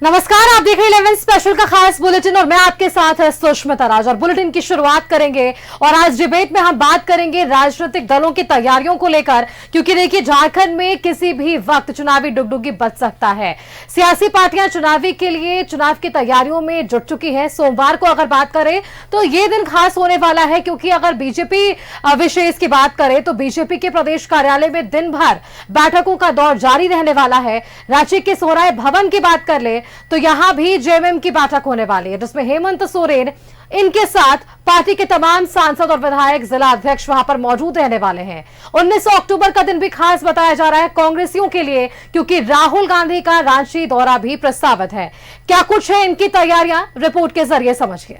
नमस्कार, आप देख रहे हैं 11 स्पेशल का खास बुलेटिन और मैं आपके साथ है सुष्मिता राज। और बुलेटिन की शुरुआत करेंगे और आज डिबेट में हम बात करेंगे राजनीतिक दलों की तैयारियों को लेकर, क्योंकि देखिए झारखंड में किसी भी वक्त चुनावी डुगडुगी बच सकता है। सियासी पार्टियां चुनावी के लिए चुनाव की तैयारियों में जुट चुकी है। सोमवार को अगर बात करें तो ये दिन खास होने वाला है, क्योंकि अगर बीजेपी विशेष की बात करें तो बीजेपी के प्रदेश कार्यालय में दिन भर बैठकों का दौर जारी रहने वाला है। रांची के सोहराय भवन की बात कर ले तो यहां भी जेएमएम की बैठक होने वाली है, जिसमें हेमंत सोरेन इनके साथ पार्टी के तमाम सांसद और विधायक, जिला अध्यक्ष वहां पर मौजूद रहने वाले हैं। 19 अक्टूबर का दिन भी खास बताया जा रहा है कांग्रेसियों के लिए, क्योंकि राहुल गांधी का रांची दौरा भी प्रस्तावित है। क्या कुछ है इनकी तैयारियां, रिपोर्ट के जरिए समझिए।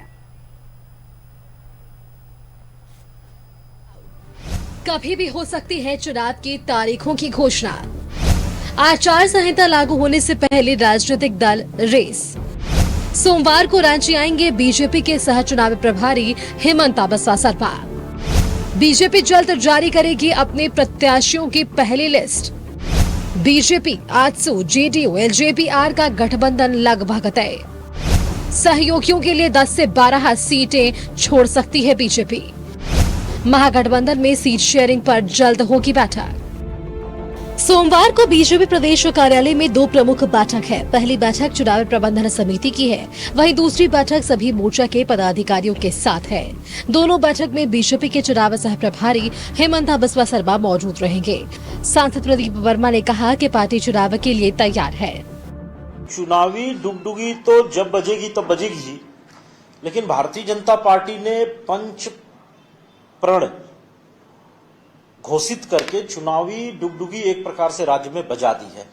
कभी भी हो सकती है चुनाव की तारीखों की घोषणा। आचार संहिता लागू होने से पहले राजनीतिक दल रेस। सोमवार को रांची आएंगे बीजेपी के सह चुनावी प्रभारी हेमंत बिस्वा सरमा। बीजेपी जल्द जारी करेगी अपने प्रत्याशियों की पहली list. BJP, AJSU, JDU, LJP-are का गठबंधन लगभग तय। सहयोगियों के लिए 10 से 12 सीटें छोड़ सकती है बीजेपी। महागठबंधन में सीट शेयरिंग पर जल्द होगी बैठक। सोमवार को बीजेपी प्रदेश कार्यालय में 2 प्रमुख बैठक है। पहली बैठक चुनाव प्रबंधन समिति की है, वहीं दूसरी बैठक सभी मोर्चा के पदाधिकारियों के साथ है। दोनों बैठक में बीजेपी के चुनाव सह प्रभारी हेमंत बिस्वा सरमा मौजूद रहेंगे। सांसद प्रदीप वर्मा ने कहा कि पार्टी चुनाव के लिए तैयार है। चुनावी डुगडुगी तो जब बजेगी तब बजेगी ही, लेकिन भारतीय जनता पार्टी ने पंच प्रण घोषित करके चुनावी डुगडुगी एक प्रकार से राज्य में बजा दी है।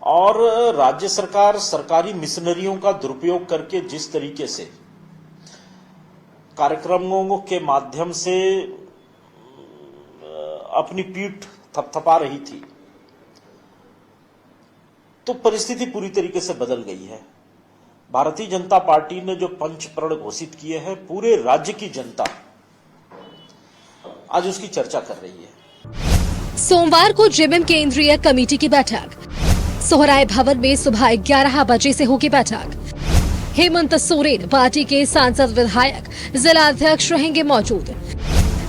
और राज्य सरकार सरकारी मिशनरियों का दुरुपयोग करके जिस तरीके से कार्यक्रमों के माध्यम से अपनी पीठ थपथपा रही थी, तो परिस्थिति पूरी तरीके से बदल गई है। भारतीय जनता पार्टी ने जो पंच प्रण घोषित किए हैं, पूरे राज्य की जनता आज उसकी चर्चा कर रही है। सोमवार को जेएमएम केंद्रीय कमेटी की बैठक। सोहराय भवन में सुबह 11 बजे से होगी बैठक। हेमंत सोरेन, पार्टी के सांसद, विधायक, जिला अध्यक्ष रहेंगे मौजूद।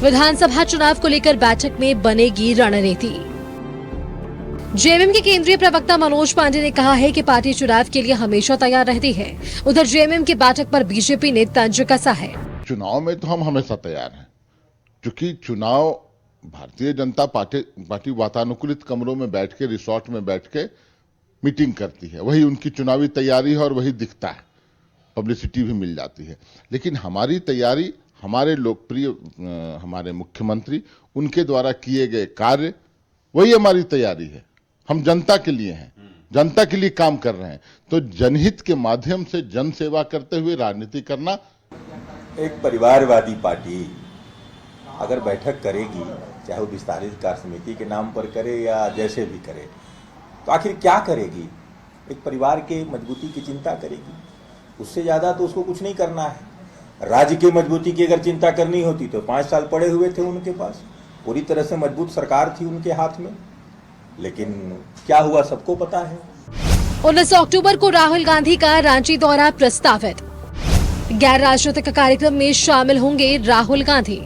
विधानसभा चुनाव को लेकर बैठक में बनेगी रणनीति। जेएमएम के केंद्रीय प्रवक्ता मनोज पांडे ने कहा है कि पार्टी चुनाव के लिए हमेशा तैयार रहती है। उधर जेएमएम की बैठक पर बीजेपी ने तंज कसा है। चुनाव में तो हम हमेशा तैयार हैं, क्योंकि चुनाव भारतीय जनता पार्टी वातानुकूलित कमरों में बैठ के, रिसोर्ट में बैठ के मीटिंग करती है। वही उनकी चुनावी तैयारी है और वही दिखता है, पब्लिसिटी भी मिल जाती है। लेकिन हमारी तैयारी, हमारे लोकप्रिय हमारे मुख्यमंत्री, उनके द्वारा किए गए कार्य, वही हमारी तैयारी है। हम जनता के लिए हैं, जनता के लिए काम कर रहे हैं। तो जनहित के माध्यम से जन सेवा करते हुए राजनीति करना। एक परिवारवादी पार्टी अगर बैठक करेगी, चाहे वो विस्तारित कार्य समिति के नाम पर करे या जैसे भी करे, तो आखिर क्या करेगी? एक परिवार के मजबूती की चिंता करेगी। उससे ज्यादा तो उसको कुछ नहीं करना है। राज्य की मजबूती की अगर चिंता करनी होती तो 5 साल पड़े हुए थे उनके पास, पूरी तरह से मजबूत सरकार थी उनके हाथ में। लेकिन क्या हुआ सबको पता है। 19 अक्टूबर को राहुल गांधी का रांची दौरा प्रस्तावित। गैर राजनीतिक कार्यक्रम में शामिल होंगे राहुल गांधी।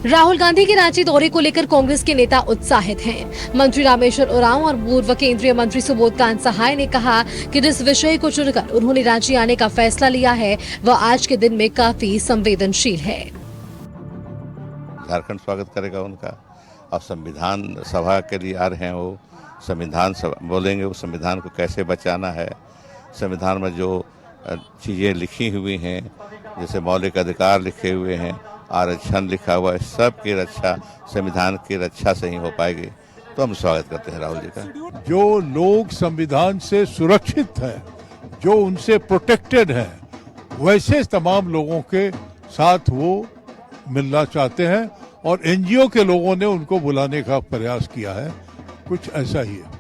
राहुल गांधी के रांची दौरे को लेकर कांग्रेस के नेता उत्साहित हैं। मंत्री रामेश्वर उरांव और पूर्व केंद्रीय मंत्री सुबोध कांत सहाय ने कहा कि जिस विषय को चुनकर उन्होंने रांची आने का फैसला लिया है, वह आज के दिन में काफी संवेदनशील है। झारखंड स्वागत करेगा उनका। अब संविधान सभा के लिए आ रहे हैं, वो संविधान सभा बोलेंगे, वो संविधान को कैसे बचाना है। संविधान में जो चीजें लिखी हुई हैं, जैसे मौलिक अधिकार लिखे हुए हैं, आरक्षण लिखा हुआ है, सब की रक्षा संविधान की रक्षा से ही हो पाएगी। तो हम स्वागत करते हैं राहुल जी का। जो लोग संविधान से सुरक्षित है, जो उनसे प्रोटेक्टेड है, वैसे तमाम लोगों के साथ वो मिलना चाहते हैं और एनजीओ के लोगों ने उनको बुलाने का प्रयास किया है। कुछ ऐसा ही है।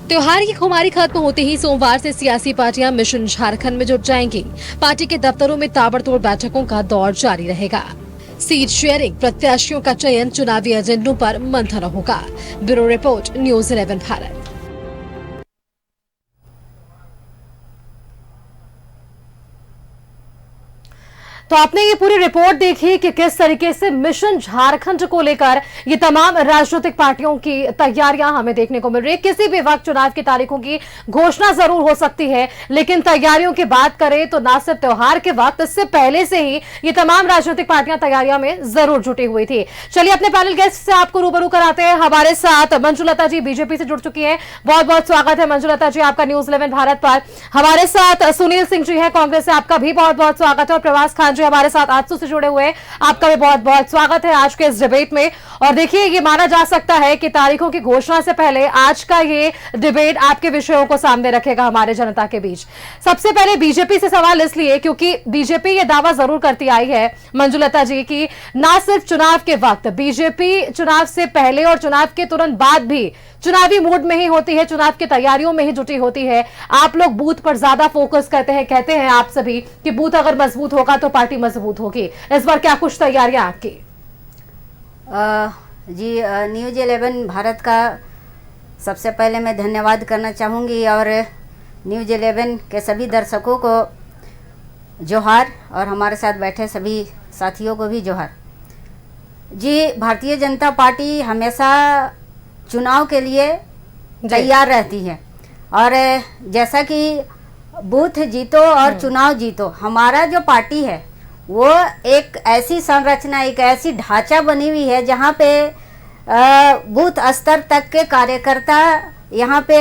त्योहार की खुमारी खत्म होते ही सोमवार से सियासी पार्टियां मिशन झारखंड में जुट जाएंगी। पार्टी के दफ्तरों में ताबड़तोड़ बैठकों का दौर जारी रहेगा। सीट शेयरिंग, प्रत्याशियों का चयन, चुनावी एजेंडों पर मंथन होगा। Bureau report, news 11 Bharat. तो आपने ये पूरी रिपोर्ट देखी कि किस तरीके से मिशन झारखंड को लेकर ये तमाम राजनीतिक पार्टियों की तैयारियां हमें देखने को मिल रही है। किसी भी वक्त चुनाव की तारीखों की घोषणा जरूर हो सकती है, लेकिन तैयारियों की बात करें तो ना सिर्फ त्योहार के वक्त, इससे पहले से ही ये तमाम राजनीतिक पार्टियां तैयारियों में जरूर जुटी हुई थी। चलिए अपने पैनल गेस्ट से आपको रूबरू कराते हैं। हमारे साथ मंजुलता जी बीजेपी से जुड़ चुकी है, बहुत बहुत स्वागत है मंजुलता जी आपका न्यूज 11 भारत पर। हमारे साथ सुनील सिंह जी है कांग्रेस से, आपका भी बहुत बहुत स्वागत है। और प्रवास खान जी हमारे साथ आजसू से जुड़े हुए हैं, आपका भी बहुत बहुत स्वागत है आज के इस डिबेट में। और देखिए, ये माना जा सकता है कि तारीखों की घोषणा से पहले आज का ये डिबेट आपके विषयों को सामने रखेगा हमारे जनता के बीच। सबसे पहले बीजेपी से सवाल इसलिए क्योंकि बीजेपी ये दावा जरूर करती आई है मंजुलता जी की ना सिर्फ चुनाव के वक्त, बीजेपी चुनाव से पहले और चुनाव के तुरंत बाद भी चुनावी मूड में ही होती है, चुनाव की तैयारियों में ही जुटी होती है। आप लोग बूथ पर ज्यादा फोकस करते हैं, कहते हैं आप सभी कि बूथ अगर मजबूत होगा तो पार्टी मजबूत होगी। इस बार क्या कुछ तैयारियां आपकी? जी न्यूज 11 भारत का सबसे पहले मैं धन्यवाद करना चाहूँगी और न्यूज 11 के सभी दर्शकों को जोहार और हमारे साथ बैठे सभी साथियों को भी जोहार। जी, भारतीय जनता पार्टी हमेशा चुनाव के लिए तैयार रहती है और जैसा कि बूथ जीतो और चुनाव जीतो, हमारा जो पार्टी है वो एक ऐसी संरचना, एक ऐसी ढांचा बनी हुई है जहाँ पे बूथ स्तर तक के कार्यकर्ता यहाँ पे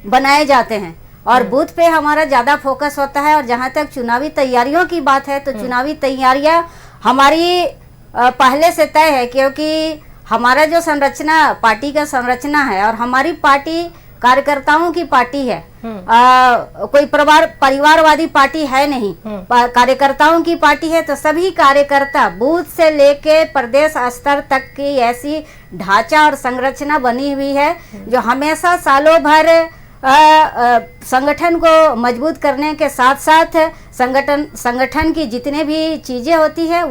बनाए जाते हैं और बूथ पे हमारा ज़्यादा फोकस होता है। और जहाँ तक चुनावी तैयारियों की बात है तो चुनावी तैयारियाँ हमारी पहले से तय है, क्योंकि हमारा जो संरचना, पार्टी का संरचना है और हमारी पार्टी कार्यकर्ताओं की पार्टी है, कोई परिवारवादी पार्टी है नहीं, कार्यकर्ताओं की पार्टी है। तो सभी कार्यकर्ता बूथ से लेके प्रदेश स्तर तक की ऐसी ढांचा और संरचना बनी हुई है जो हमेशा सालों भर संगठन को मजबूत करने के साथ साथ संगठन की जितने भी चीजें होती है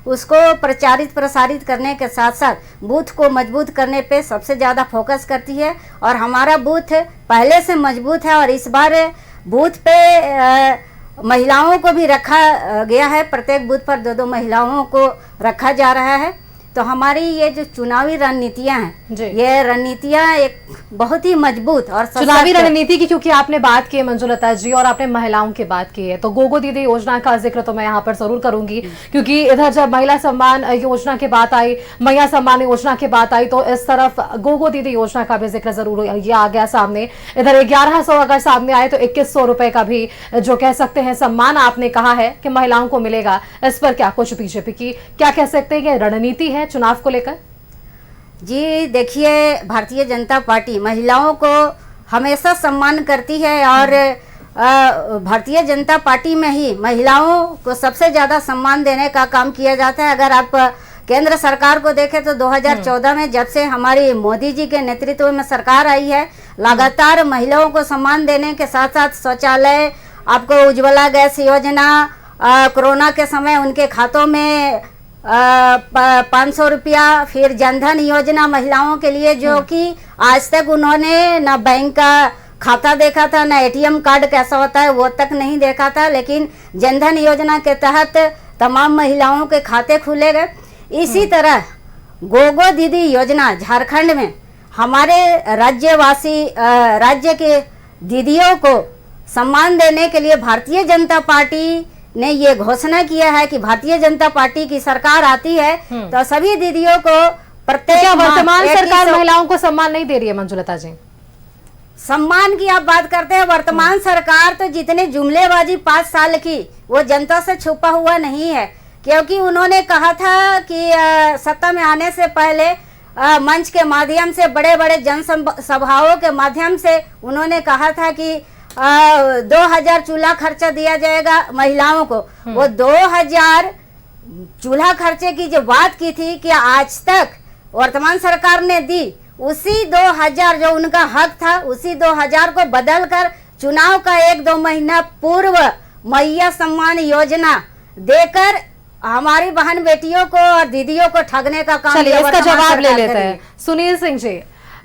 उसको प्रचारित प्रसारित करने के साथ साथ बूथ को मजबूत करने पे सबसे ज़्यादा फोकस करती है। और हमारा बूथ पहले से मजबूत है और इस बार बूथ पे महिलाओं को भी रखा गया है, प्रत्येक बूथ पर 2-2 महिलाओं को रखा जा रहा है। तो हमारी ये जो चुनावी रणनीतियां हैं, ये रणनीतियां एक बहुत ही मजबूत और चुनावी रणनीति की क्योंकि आपने बात की है मंजुलता जी और आपने महिलाओं की बात की है, तो गोगो दीदी योजना का जिक्र तो मैं यहाँ पर जरूर करूंगी, क्योंकि इधर जब महिला सम्मान योजना की बात आई, मैया सम्मान योजना की बात आई, तो इस तरफ गोगो दीदी योजना का भी जिक्र जरूर ये आ गया सामने। इधर 1100 अगर सामने आए तो 2100 रुपए का भी जो कह सकते हैं सम्मान आपने कहा है कि महिलाओं को मिलेगा। इस पर क्या कुछ बीजेपी की क्या कह सकते हैं, ये रणनीति है चुनाव को लेकर? जी देखिए, भारतीय जनता पार्टी महिलाओं को हमेशा सम्मान करती है और भारतीय जनता पार्टी में ही महिलाओं को सबसे ज़्यादा सम्मान देने का काम किया जाता है। अगर आप केंद्र सरकार को देखें तो 2014 में जब से हमारी मोदी जी के नेतृत्व में सरकार आई है, लगातार महिलाओं को सम्मान देने के साथ साथ शौचालय, आपको उज्ज्वला गैस योजना, कोरोना के समय उनके खातों में 500 रुपया, फिर जनधन योजना महिलाओं के लिए जो कि आज तक उन्होंने ना बैंक का खाता देखा था, ना एटीएम कार्ड कैसा होता है वो तक नहीं देखा था, लेकिन जनधन योजना के तहत तमाम महिलाओं के खाते खुले गए। इसी तरह गोगो दीदी योजना झारखंड में हमारे राज्य के दीदियों को सम्मान देने के लिए भारतीय जनता पार्टी ने ये घोषणा किया है कि भारतीय जनता पार्टी की सरकार आती है तो सभी दीदियों को प्रत्येक वर्तमान सरकार महिलाओं को सम्मान नहीं दे रही है मंजुलता जी? सम्मान की आप बात करते हैं, वर्तमान सरकार तो जितने जुमलेबाजी 5 साल की वो जनता से छुपा हुआ नहीं है, क्योंकि उन्होंने कहा था कि सत्ता में आने से पहले मंच के माध्यम से, बड़े बड़े जनसभाओं के माध्यम से उन्होंने कहा था कि 2000 चूल्हा खर्चा दिया जाएगा महिलाओं को। वो 2000 चूल्हा खर्चे की जो बात की थी कि आज तक वर्तमान सरकार ने दी, उसी 2000 जो उनका हक था उसी 2000 को बदलकर चुनाव का 1-2 महीना पूर्व मैया सम्मान योजना देकर हमारी बहन बेटियों को और दीदियों को ठगने का काम। चलिए इसका जवाब ले लेते हैं। सुनील सिंह जी,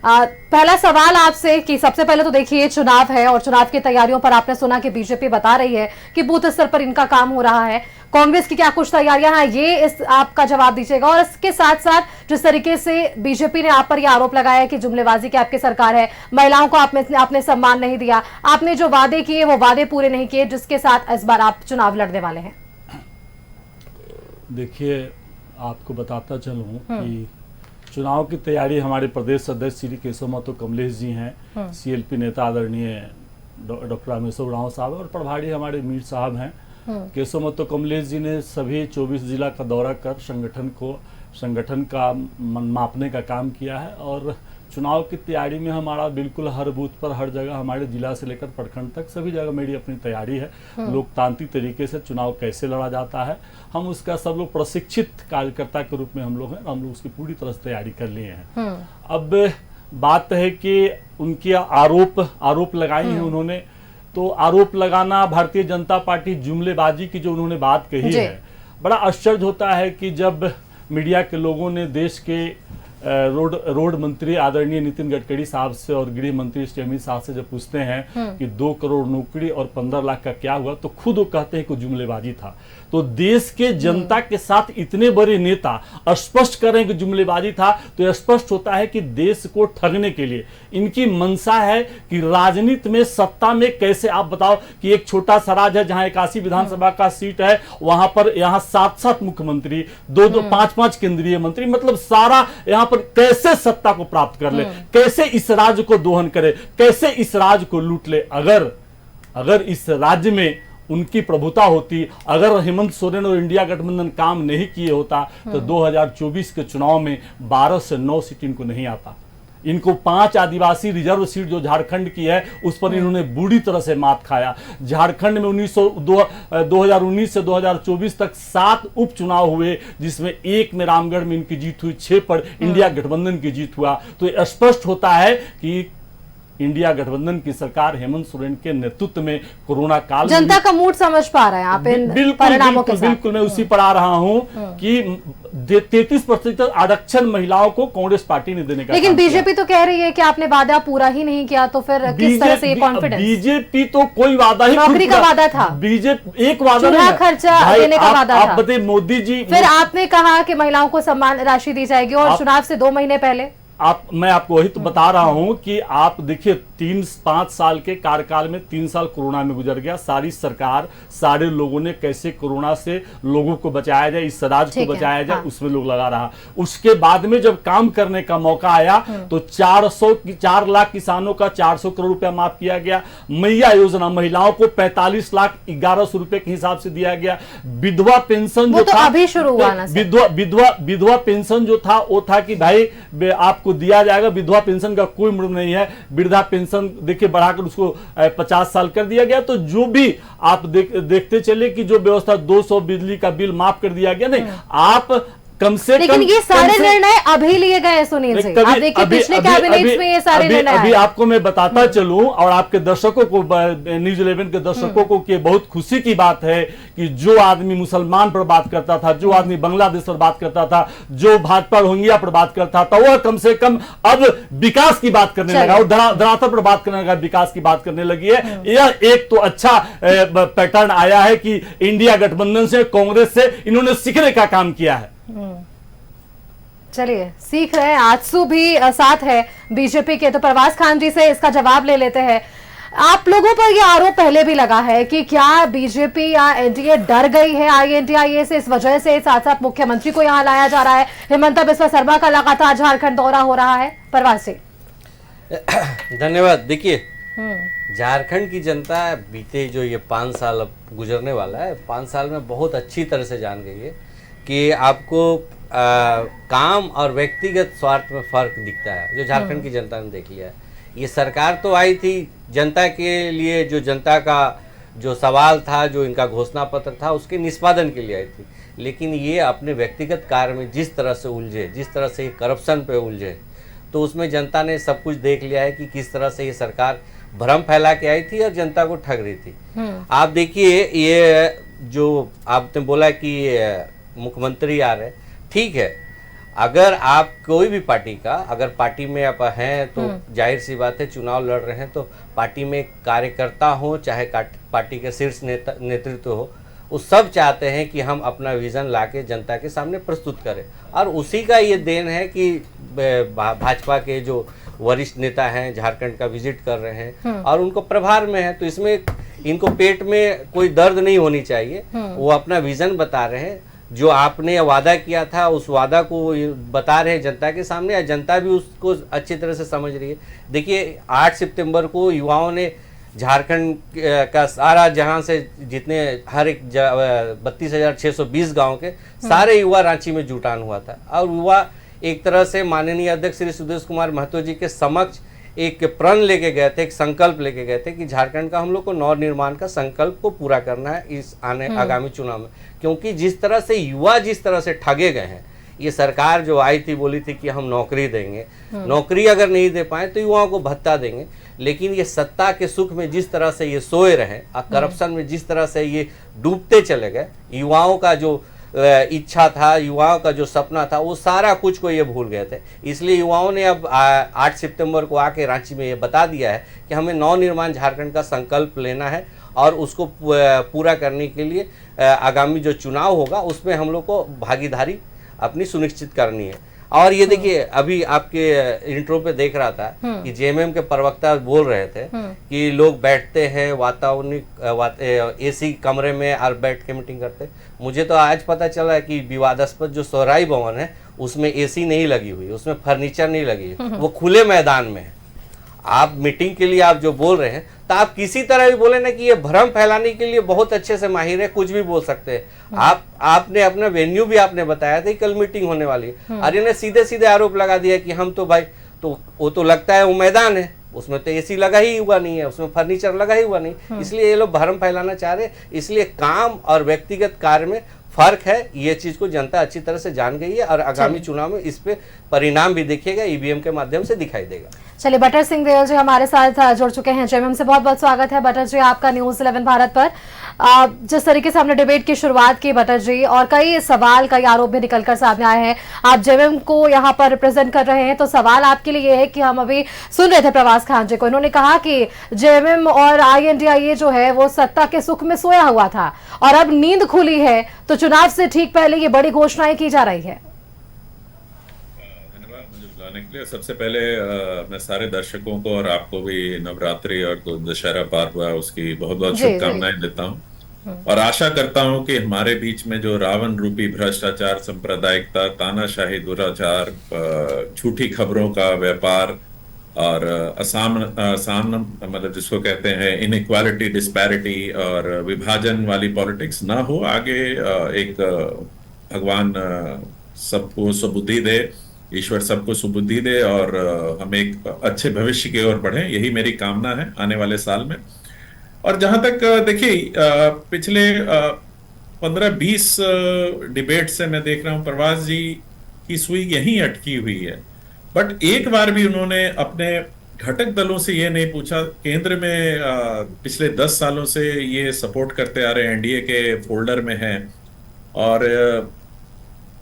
पहला सवाल आपसे कि सबसे पहले तो देखिए चुनाव है और चुनाव की तैयारियों पर आपने सुना कि बीजेपी बता रही है कि बूथ स्तर पर इनका काम हो रहा है, कांग्रेस की क्या कुछ तैयारियां हैं, ये इस आपका जवाब दीजिएगा। और इसके साथ साथ जिस तरीके से बीजेपी ने आप पर यह आरोप लगाया है कि जुमलेबाजी की आपकी सरकार है, महिलाओं को आपने सम्मान नहीं दिया, आपने जो वादे किए वो वादे पूरे नहीं किए, जिसके साथ इस बार आप चुनाव लड़ने वाले हैं। देखिए, आपको बताता चलूं कि चुनाव की तैयारी हमारे प्रदेश अध्यक्ष श्री केशव महतो कमलेश जी हैं, सीएलपी नेता आदरणीय डॉक्टर रामेश्वर उरांव साहब और प्रभारी हमारे मीर साहब हैं। केशव महतो कमलेश जी ने सभी 24 जिला का दौरा कर संगठन का मापने का काम किया है और चुनाव की तैयारी में हमारा बिल्कुल हर बूथ पर, हर जगह, हमारे जिला से लेकर प्रखंड तक सभी जगह मेरी अपनी तैयारी है। लोकतांत्रिक तरीके से चुनाव कैसे लड़ा जाता है, हम उसका सब लोग प्रशिक्षित कार्यकर्ता के रूप में हम लोग हैं, हम लोग उसकी पूरी तरह से तैयारी कर लिए हैं। अब बात है कि उनके आरोप लगाए हैं उन्होंने, तो आरोप लगाना, भारतीय जनता पार्टी जुमलेबाजी की जो उन्होंने बात कही है, बड़ा आश्चर्य होता है कि जब मीडिया के लोगों ने देश के रोड मंत्री आदरणीय नितिन गडकरी साहब से और गृह मंत्री श्री अमित शाह से जब पूछते हैं कि 2 करोड़ नौकरी और 15 लाख का क्या हुआ, तो खुद वो कहते हैं कि जुमलेबाजी था। तो देश के जनता के साथ इतने बड़े नेता स्पष्ट करें कि जुमलेबाजी था, तो यह स्पष्ट होता है कि देश को ठगने के लिए इनकी मंशा है कि राजनीति में, सत्ता में कैसे, आप बताओ कि एक छोटा सा राज्य है जहां 81 विधानसभा का सीट है, वहां पर यहाँ 7-7 मुख्यमंत्री, 2-2, 5-5 केंद्रीय मंत्री, मतलब सारा यहाँ पर कैसे सत्ता को प्राप्त कर ले, कैसे इस राज्य को दोहन करे, कैसे इस राज्य को लूट ले। अगर इस राज्य में उनकी प्रभुता होती, अगर हेमंत सोरेन और इंडिया गठबंधन काम नहीं किए होता, तो 2024 के चुनाव में 12 से 9 सीट इनको नहीं आता। इनको 5 आदिवासी रिजर्व सीट जो झारखंड की है, उस पर इन्होंने बुरी तरह से मात खाया। झारखंड में 2019 से 2024 तक 7 उपचुनाव हुए, जिसमें 1 में रामगढ़ में इनकी जीत हुई, 6 पर इंडिया गठबंधन की जीत हुआ। तो ये स्पष्ट होता है कि इंडिया गठबंधन की सरकार हेमंत सोरेन के नेतृत्व में कोरोना काल जनता का मूड समझ पा रहे हैं आप इन परिणामों के साथ। बिल्कुल मैं उसी पर आ रहा हूं कि 33% आरक्षण महिलाओं को कांग्रेस पार्टी ने देने का, लेकिन बीजेपी तो कह रही है कि आपने वादा पूरा ही नहीं किया, तो फिर किस तरह से ये कॉन्फिडेंस? बीजेपी तो कोई वादा ही, नौकरी का वादा था, बीजेपी एक वादा चूल्हा खर्चा देने का वादा था। आप बताइए, मोदी जी, फिर आपने कहा कि महिलाओं को सम्मान राशि दी जाएगी, और चुनाव से 2 महीने पहले मैं आपको वही तो बता रहा हूं कि आप देखिए 3-5 साल के कार्यकाल में 3 साल कोरोना में गुजर गया। सारी सरकार, सारे लोगों ने कैसे कोरोना से लोगों को बचाया जाए, इस राज्य को बचाया जाए, उसमें लोग लगा रहा। उसके बाद में जब काम करने का मौका आया तो 4 लाख किसानों का 400 करोड़ रुपया माफ किया गया। मैया योजना महिलाओं को 45 लाख 1100 रुपए के हिसाब से दिया गया। विधवा पेंशन जो था, अभी शुरू हुआ ना, विधवा पेंशन जो था वो था कि भाई आपको दिया जाएगा, विधवा पेंशन का कोई मूल्य नहीं है। वृद्धा पेंशन देखिए बढ़ाकर उसको 50 साल कर दिया गया। तो जो भी आप देखते चले कि जो व्यवस्था 200 बिजली का बिल माफ कर दिया गया, नहीं आप कम से कम, लेकिन ये सारे निर्णय अभी लिए गए सुनील जी, आप देखिए पिछले कैबिनेट में ये सारे निर्णय अभी आपको मैं बताता चलूं और आपके दर्शकों को, न्यूज़ 11 के दर्शकों को, कि बहुत खुशी की बात है कि जो आदमी मुसलमान पर बात करता था, जो आदमी बांग्लादेश पर बात करता था, जो भाजपा रोहिंग्या पर बात करता था, वह कम से कम अब विकास की बात करने लगा और धरातल पर बात करने लगा, विकास की बात करने लगी है। यह एक तो अच्छा पैटर्न आया है कि इंडिया गठबंधन से, कांग्रेस से इन्होंने सीखने का काम किया है। चलिए, सीख रहे हैं। आजसू भी साथ है बीजेपी के, तो प्रवास खान जी से इसका जवाब ले लेते हैं। आप लोगों पर यह आरोप पहले भी लगा है कि क्या बीजेपी या एनडीए डर गई है INDIA से, इस वजह से साथ साथ मुख्यमंत्री को यहां लाया जा रहा है। हेमंत बिस्वा शर्मा का लगातार झारखंड दौरा हो रहा है। प्रवास से धन्यवाद। देखिए, झारखंड की जनता बीते जो ये 5 साल अब गुजरने वाला है, 5 साल में बहुत अच्छी तरह से जान गई है कि आपको काम और व्यक्तिगत स्वार्थ में फर्क दिखता है, जो झारखंड की जनता ने देख लिया है। ये सरकार तो आई थी जनता के लिए, जो जनता का जो सवाल था, जो इनका घोषणा पत्र था, उसके निष्पादन के लिए आई थी। लेकिन ये अपने व्यक्तिगत कार्य में जिस तरह से उलझे, जिस तरह से करप्शन पे उलझे, तो उसमें जनता ने सब कुछ देख लिया है कि किस तरह से ये सरकार भ्रम फैला के आई थी और जनता को ठग रही थी। आप देखिए, ये जो आपने बोला कि मुख्यमंत्री आ रहे, ठीक है, अगर आप कोई भी पार्टी का, अगर पार्टी में आप हैं तो जाहिर सी बात है चुनाव लड़ रहे हैं तो पार्टी में कार्यकर्ता हो चाहे पार्टी के शीर्ष नेतृत्व हो, वो सब चाहते हैं कि हम अपना विजन लाके जनता के सामने प्रस्तुत करें। और उसी का ये देन है कि भाजपा के जो वरिष्ठ नेता हैं झारखंड का विजिट कर रहे हैं और उनको प्रभार में है, तो इसमें इनको पेट में कोई दर्द नहीं होनी चाहिए। वो अपना विजन बता रहे हैं, जो आपने वादा किया था उस वादा को बता रहे हैं जनता के सामने, या जनता भी उसको अच्छी तरह से समझ रही है। देखिए 8 सितंबर को युवाओं ने झारखंड का सारा, जहां से जितने हर एक 32,620 गांव के सारे युवा रांची में जुटान हुआ था और युवा एक तरह से माननीय अध्यक्ष श्री सुदेश कुमार महतो जी के समक्ष एक प्रण लेके गए थे, एक संकल्प लेके गए थे कि झारखंड का हम लोग को नवनिर्माण का संकल्प को पूरा करना है इस आगामी चुनाव में। क्योंकि जिस तरह से युवा जिस तरह से ठगे गए हैं, ये सरकार जो आई थी बोली थी कि हम नौकरी देंगे, नौकरी अगर नहीं दे पाए तो युवाओं को भत्ता देंगे, लेकिन ये सत्ता के सुख में जिस तरह से ये सोए रहे और करप्शन में जिस तरह से ये डूबते चले गए, युवाओं का जो इच्छा था, युवाओं का जो सपना था, वो सारा कुछ को ये भूल गए थे। इसलिए युवाओं ने अब 8 सितंबर को आके रांची में ये बता दिया है कि हमें नवनिर्माण झारखंड का संकल्प लेना है और उसको पूरा करने के लिए आगामी जो चुनाव होगा उसमें हम लोग को भागीदारी अपनी सुनिश्चित करनी है। और ये देखिए अभी आपके इंट्रो पे देख रहा था कि जेएमएम के प्रवक्ता बोल रहे थे कि लोग बैठते हैं वातावरणिक एसी कमरे में और बैठ के मीटिंग करते। मुझे तो आज पता चला है कि विवादास्पद जो सोहराई भवन है उसमें एसी नहीं लगी हुई, उसमें फर्नीचर नहीं लगी हुई, वो खुले मैदान में है। आप मीटिंग के लिए आप जो बोल रहे हैं तो आप किसी तरह भी बोले ना कि ये भ्रम फैलाने के लिए बहुत अच्छे से माहिर है, कुछ भी बोल सकते हैं। आपने अपना वेन्यू भी आपने बताया था कल मीटिंग होने वाली है और इन्हें सीधे सीधे आरोप लगा दिया कि हम तो भाई तो वो तो लगता है वो मैदान है, उसमें तो एसी लगा ही हुआ नहीं है, उसमें फर्नीचर लगा ही हुआ नहीं, इसलिए ये लोग भ्रम फैलाना चाह रहे। इसलिए काम और व्यक्तिगत कार्य में फर्क है, ये चीज को जनता अच्छी तरह से जान गई है और आगामी चुनाव में इस पे परिणाम भी देखिएगा, ईवीएम के माध्यम से दिखाई देगा। चलिए बटर सिंह देओल जी हमारे साथ जुड़ चुके हैं जेएमएम से। बहुत बहुत स्वागत है बटर जी आपका न्यूज़ 11 भारत पर। जिस तरीके से हमने डिबेट की शुरुआत की बटर जी, और कई सवाल कई आरोप भी निकलकर सामने आए हैं, आप जेएमएम को यहाँ पर रिप्रेजेंट कर रहे हैं, तो सवाल आपके लिए है कि हम अभी सुन रहे थे प्रवास खान जी को, इन्होंने कहा कि जेएमएम और INDIA जो है वो सत्ता के सुख में सोया हुआ था और अब नींद खुली है, तो चुनाव से ठीक पहले ये बड़ी घोषणाएं की जा रही है। धन्यवाद मुझे बुलाने के लिए। सबसे पहले मैं सारे दर्शकों को और आपको भी नवरात्रि और दशहरा पार हुआ उसकी बहुत बहुत शुभकामनाएं देता हूं और आशा करता हूं कि हमारे बीच में जो रावण रूपी भ्रष्टाचार, सांप्रदायिकता, तानाशाही, दुराचार, झूठी खबरों का व्यापार और मतलब जिसको कहते हैं इनइक्वालिटी, डिस्पैरिटी और विभाजन वाली पॉलिटिक्स ना हो। आगे एक भगवान सबको सुबुद्धि दे, ईश्वर सबको सुबुद्धि दे और हम एक अच्छे भविष्य की ओर बढ़े, यही मेरी कामना है आने वाले साल में। और जहां तक देखिए पिछले 15-20 डिबेट से मैं देख रहा हूं प्रवास जी की सुई यहीं अटकी हुई है, बट एक बार भी उन्होंने अपने घटक दलों से ये नहीं पूछा। केंद्र में पिछले 10 सालों से ये सपोर्ट करते आ रहे हैं, एनडीए के फोल्डर में है, और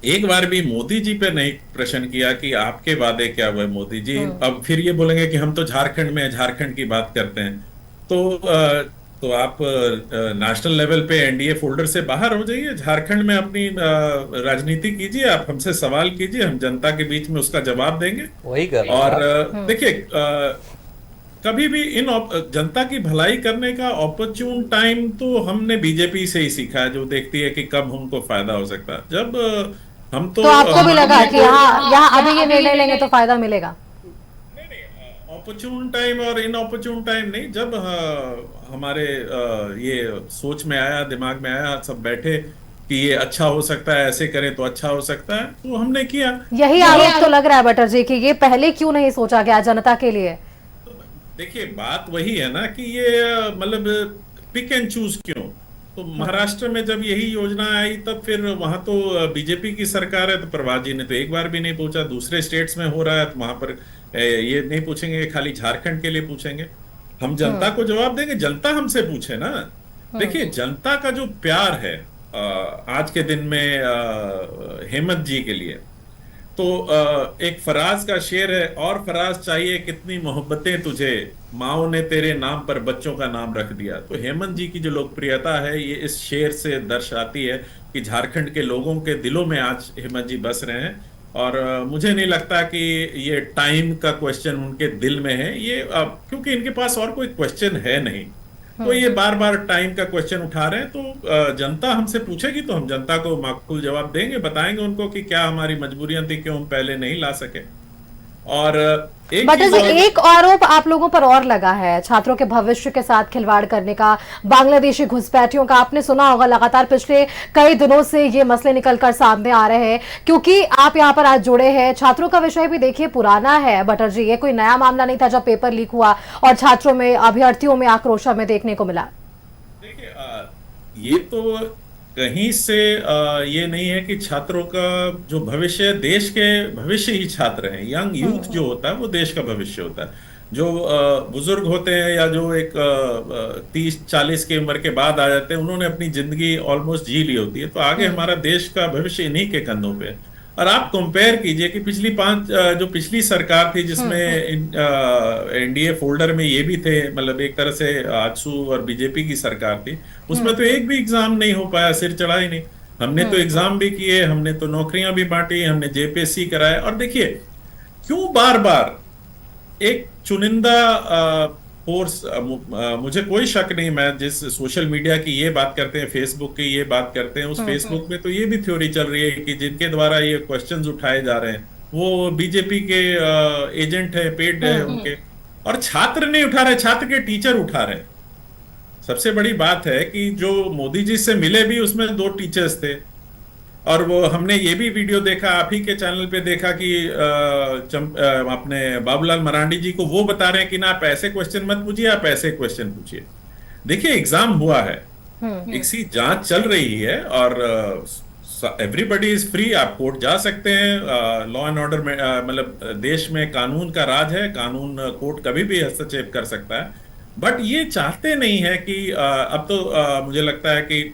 एक बार भी मोदी जी पे नहीं प्रश्न किया कि आपके वादे क्या हुए मोदी जी। अब फिर ये बोलेंगे कि हम तो झारखंड में झारखंड की बात करते हैं, तो आप नेशनल लेवल पे एनडीए फोल्डर से बाहर हो जाइए, झारखंड में अपनी राजनीति कीजिए, आप हमसे सवाल कीजिए, हम जनता के बीच में उसका जवाब देंगे। वही कर और देखिए कभी भी इन जनता की भलाई करने का ऑपरच्यून टाइम तो हमने बीजेपी से ही सीखा है, जो देखती है कि कब हमको फायदा हो सकता है। जब हम तो आपको भी लगा कि यहाँ अभी ये निर्णय लेंगे तो फायदा मिलेगा? ऑपरच्यून टाइम और इनऑपरच्यून टाइम नहीं, जब हमारे ये सोच में आया, दिमाग में आया, सब बैठे कि ये अच्छा हो सकता है, ऐसे करें तो अच्छा हो सकता है, तो हमने किया। यही आरोप तो लग रहा है बटर जी कि ये पहले क्यों नहीं सोचा गया जनता के लिए? देखिए बात वही है ना कि ये मतलब पिक एंड चूज क्यों। तो महाराष्ट्र में जब यही योजना आई तब फिर वहां तो बीजेपी की सरकार है, तो प्रवास जी ने तो एक बार भी नहीं पूछा। दूसरे स्टेट्स में हो रहा है तो वहां पर ये नहीं पूछेंगे, खाली झारखंड के लिए पूछेंगे। हम जनता को जवाब देंगे, जनता हमसे पूछे ना। देखिए जनता का जो प्यार है आज के दिन में हेमंत जी के लिए, तो एक फराज का शेर है, और फराज चाहिए कितनी मोहब्बतें तुझे, माओ ने तेरे नाम पर बच्चों का नाम रख दिया। तो हेमंत जी की जो लोकप्रियता है ये इस शेर से दर्शाती है कि झारखंड के लोगों के दिलों में आज हेमंत जी बस रहे हैं। और मुझे नहीं लगता कि ये टाइम का क्वेश्चन उनके दिल में है, ये क्योंकि इनके पास और कोई क्वेश्चन है नहीं, तो ये बार बार टाइम का क्वेश्चन उठा रहे हैं। तो जनता हमसे पूछेगी तो हम जनता को माकूल जवाब देंगे, बताएंगे उनको कि क्या हमारी मजबूरियां थी, क्यों हम पहले नहीं ला सके। और एक आरोप आप लोगों पर और लगा है छात्रों के भविष्य के साथ खिलवाड़ करने का, बांग्लादेशी घुसपैठियों का। आपने सुना होगा लगातार पिछले कई दिनों से ये मसले निकलकर सामने आ रहे हैं, क्योंकि आप यहाँ पर आज जुड़े हैं। छात्रों का विषय भी देखिए पुराना है बटर जी, ये कोई नया मामला नहीं था जब पेपर लीक हुआ और छात्रों में, अभ्यर्थियों में आक्रोश हमें देखने को मिला। देखिए ये तो कहीं से ये नहीं है कि छात्रों का जो भविष्य, देश के भविष्य ही छात्र हैं। यंग यूथ जो होता है वो देश का भविष्य होता है। जो बुजुर्ग होते हैं या जो एक 30-40 की उम्र के बाद आ जाते हैं, उन्होंने अपनी जिंदगी ऑलमोस्ट जी ली होती है, तो आगे हमारा देश का भविष्य इन्हीं के कंधों पे है। और आप कंपेयर कीजिए कि जो पिछली सरकार थी जिसमें एनडीए फोल्डर में ये भी थे, मतलब एक तरह से आजसू और बीजेपी की सरकार थी, उसमें तो एक भी एग्जाम नहीं हो पाया, सिर चढ़ा ही नहीं। हमने तो एग्जाम भी किए, हमने तो नौकरियां भी बांटी, हमने जेपीएससी कराया। और देखिए क्यों बार बार एक चुनिंदा फोर्स, मुझे कोई शक नहीं, मैं जिस सोशल मीडिया की ये बात करते हैं, फेसबुक की ये बात करते हैं, उस फेसबुक में तो ये भी थ्योरी चल रही है कि जिनके द्वारा ये क्वेश्चंस उठाए जा रहे हैं वो बीजेपी के एजेंट है, पेड है उनके। और छात्र नहीं उठा रहे, छात्र के टीचर उठा रहे। सबसे बड़ी बात है कि जो मोदी जी से मिले भी उसमें 2 टीचर्स थे, और वो हमने ये भी वीडियो देखा, आप ही के चैनल पे देखा कि अपने बाबूलाल मरांडी जी को वो बता रहे हैं कि ना आप ऐसे क्वेश्चन मत पूछिए, आप ऐसे क्वेश्चन पूछिए। देखिए एग्जाम हुआ है, इसकी जांच चल रही है, और एवरीबडी इज फ्री, आप कोर्ट जा सकते हैं। लॉ एंड ऑर्डर में मतलब देश में कानून का राज है, कानून कोर्ट कभी भी हस्तक्षेप कर सकता है। बट ये चाहते नहीं है कि अब तो मुझे लगता है कि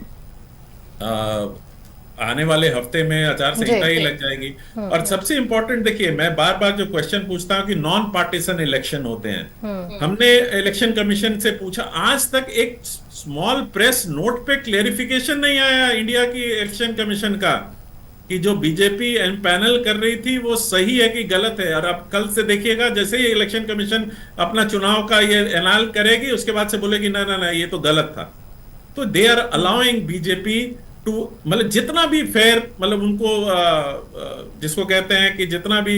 आने वाले हफ्ते में आचार संहिता ही लग जाएगी। और सबसे इंपॉर्टेंट देखिए, मैं बार बार जो क्वेश्चन पूछता हूं कि नॉन पार्टीसन इलेक्शन होते हैं, हमने इलेक्शन कमीशन से पूछा, आज तक एक स्मॉल प्रेस नोट पे क्लेरिफिकेशन नहीं आया इंडिया की इलेक्शन कमीशन का कि जो बीजेपी पैनल कर रही थी वो सही है कि गलत है। और आप कल से देखिएगा, जैसे ही इलेक्शन कमीशन अपना चुनाव का ये ऐलान करेगी, उसके बाद से बोलेगी ना ना ना ये तो गलत था। तो they are allowing BJP to, मतलब जितना भी फेयर, मतलब उनको जिसको कहते हैं कि जितना भी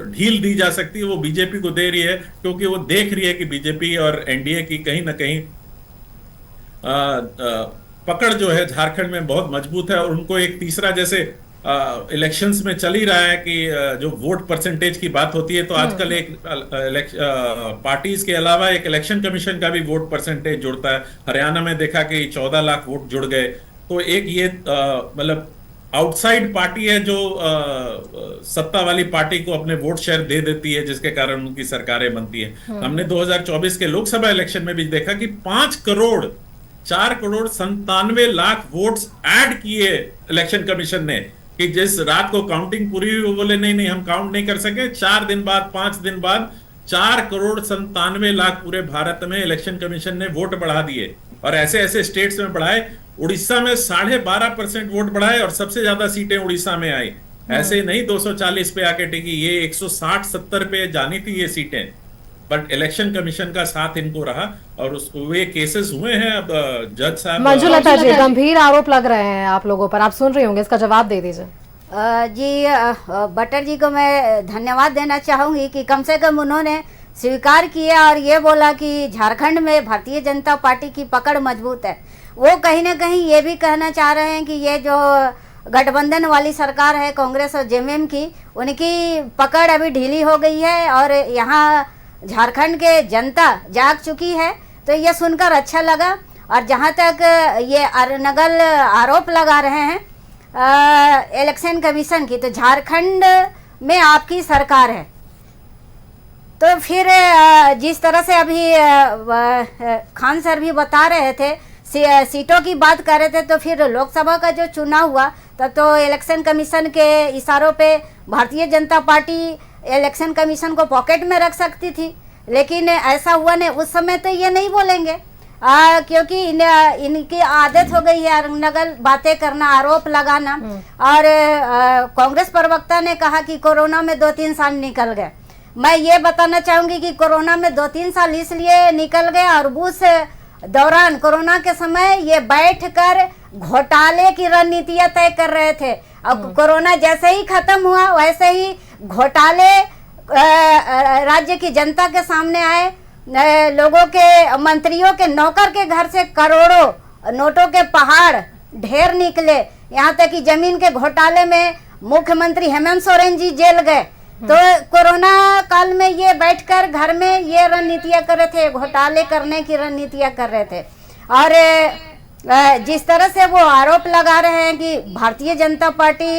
ढील दी जा सकती है वो बीजेपी को दे रही है, क्योंकि वो देख रही है कि बीजेपी और एनडीए की कहीं ना कहीं पकड़ जो है झारखंड में बहुत मजबूत है। और उनको एक तीसरा, जैसे इलेक्शंस में चल ही रहा है कि जो वोट परसेंटेज की बात होती है, तो आजकल एक पार्टीज के अलावा एक इलेक्शन कमीशन का भी वोट परसेंटेज जुड़ता है। हरियाणा में देखा कि 14 लाख वोट जुड़ गए। तो एक ये मतलब आउटसाइड पार्टी है जो सत्ता वाली पार्टी को अपने वोट शेयर दे देती है, जिसके कारण उनकी सरकारें बनती हैं। हमने 2024 के लोकसभा इलेक्शन में भी देखा कि 4 करोड़ 97 लाख वोट्स ऐड किए इलेक्शन कमीशन ने, कि जिस रात को काउंटिंग पूरी हुई वो बोले नहीं नहीं हम काउंट नहीं कर सके, 4 दिन बाद 5 दिन बाद 4 करोड़ 97 लाख पूरे भारत में इलेक्शन कमीशन ने वोट बढ़ा दिए। और ऐसे ऐसे स्टेट्स में बढ़ाए, उड़ीसा में 12.5% वोट बढ़ाए और सबसे ज्यादा सीटें उड़ीसा में आई। ऐसे नहीं 240 पे आके टिकी, ये 160-70 पे जानी थी ये सीटें, बट इलेक्शन कमीशन का साथ इनको रहा और वे केसेस हुए हैं। अब जज साहब, मंजुलता जी, गंभीर आरोप लग रहे हैं आप लोगों पर, आप सुन रही होंगे, इसका जवाब दे दीजिए। जी, बटर जी को मैं धन्यवाद देना चाहूँगी कि कम से कम उन्होंने स्वीकार किया और ये बोला कि झारखंड में भारतीय जनता पार्टी की पकड़ मजबूत है। वो कहीं ना कहीं ये भी कहना चाह रहे हैं कि ये जो गठबंधन वाली सरकार है कांग्रेस और जेएमएम की, उनकी पकड़ अभी ढीली हो गई है और यहाँ झारखंड के जनता जाग चुकी है। तो ये सुनकर अच्छा लगा। और जहाँ तक ये अरनगल आरोप लगा रहे हैं इलेक्शन कमीशन की, तो झारखंड में आपकी सरकार है, तो फिर जिस तरह से अभी खान सर भी बता रहे थे, सीटों की बात कर रहे थे, तो फिर लोकसभा का जो चुनाव हुआ तब तो इलेक्शन कमीशन के इशारों पे Bharatiya Janata party election commission को पॉकेट में रख सकती थी, लेकिन ऐसा हुआ नहीं। उस समय तो ये नहीं बोलेंगे क्योंकि इनकी आदत हो गई है नकल बातें करना, आरोप लगाना। और कांग्रेस प्रवक्ता ने कहा कि कोरोना में 2-3 साल निकल गए। मैं ये बताना चाहूंगी कि कोरोना में 2-3 साल इसलिए निकल गए और उस दौरान कोरोना के समय ये बैठकर घोटाले की रणनीतियां तय कर रहे थे। अब कोरोना जैसे ही खत्म हुआ वैसे ही घोटाले राज्य की जनता के सामने आए। लोगों के, मंत्रियों के, नौकर के घर से करोड़ों नोटों के पहाड़ ढेर निकले। यहाँ तक कि जमीन के घोटाले में मुख्यमंत्री हेमंत सोरेन जी जेल गए। तो कोरोना काल में ये बैठकर घर में ये रणनीतियां कर रहे थे, घोटाले करने की रणनीतियां कर रहे थे। और जिस तरह से वो आरोप लगा रहे हैं कि भारतीय जनता पार्टी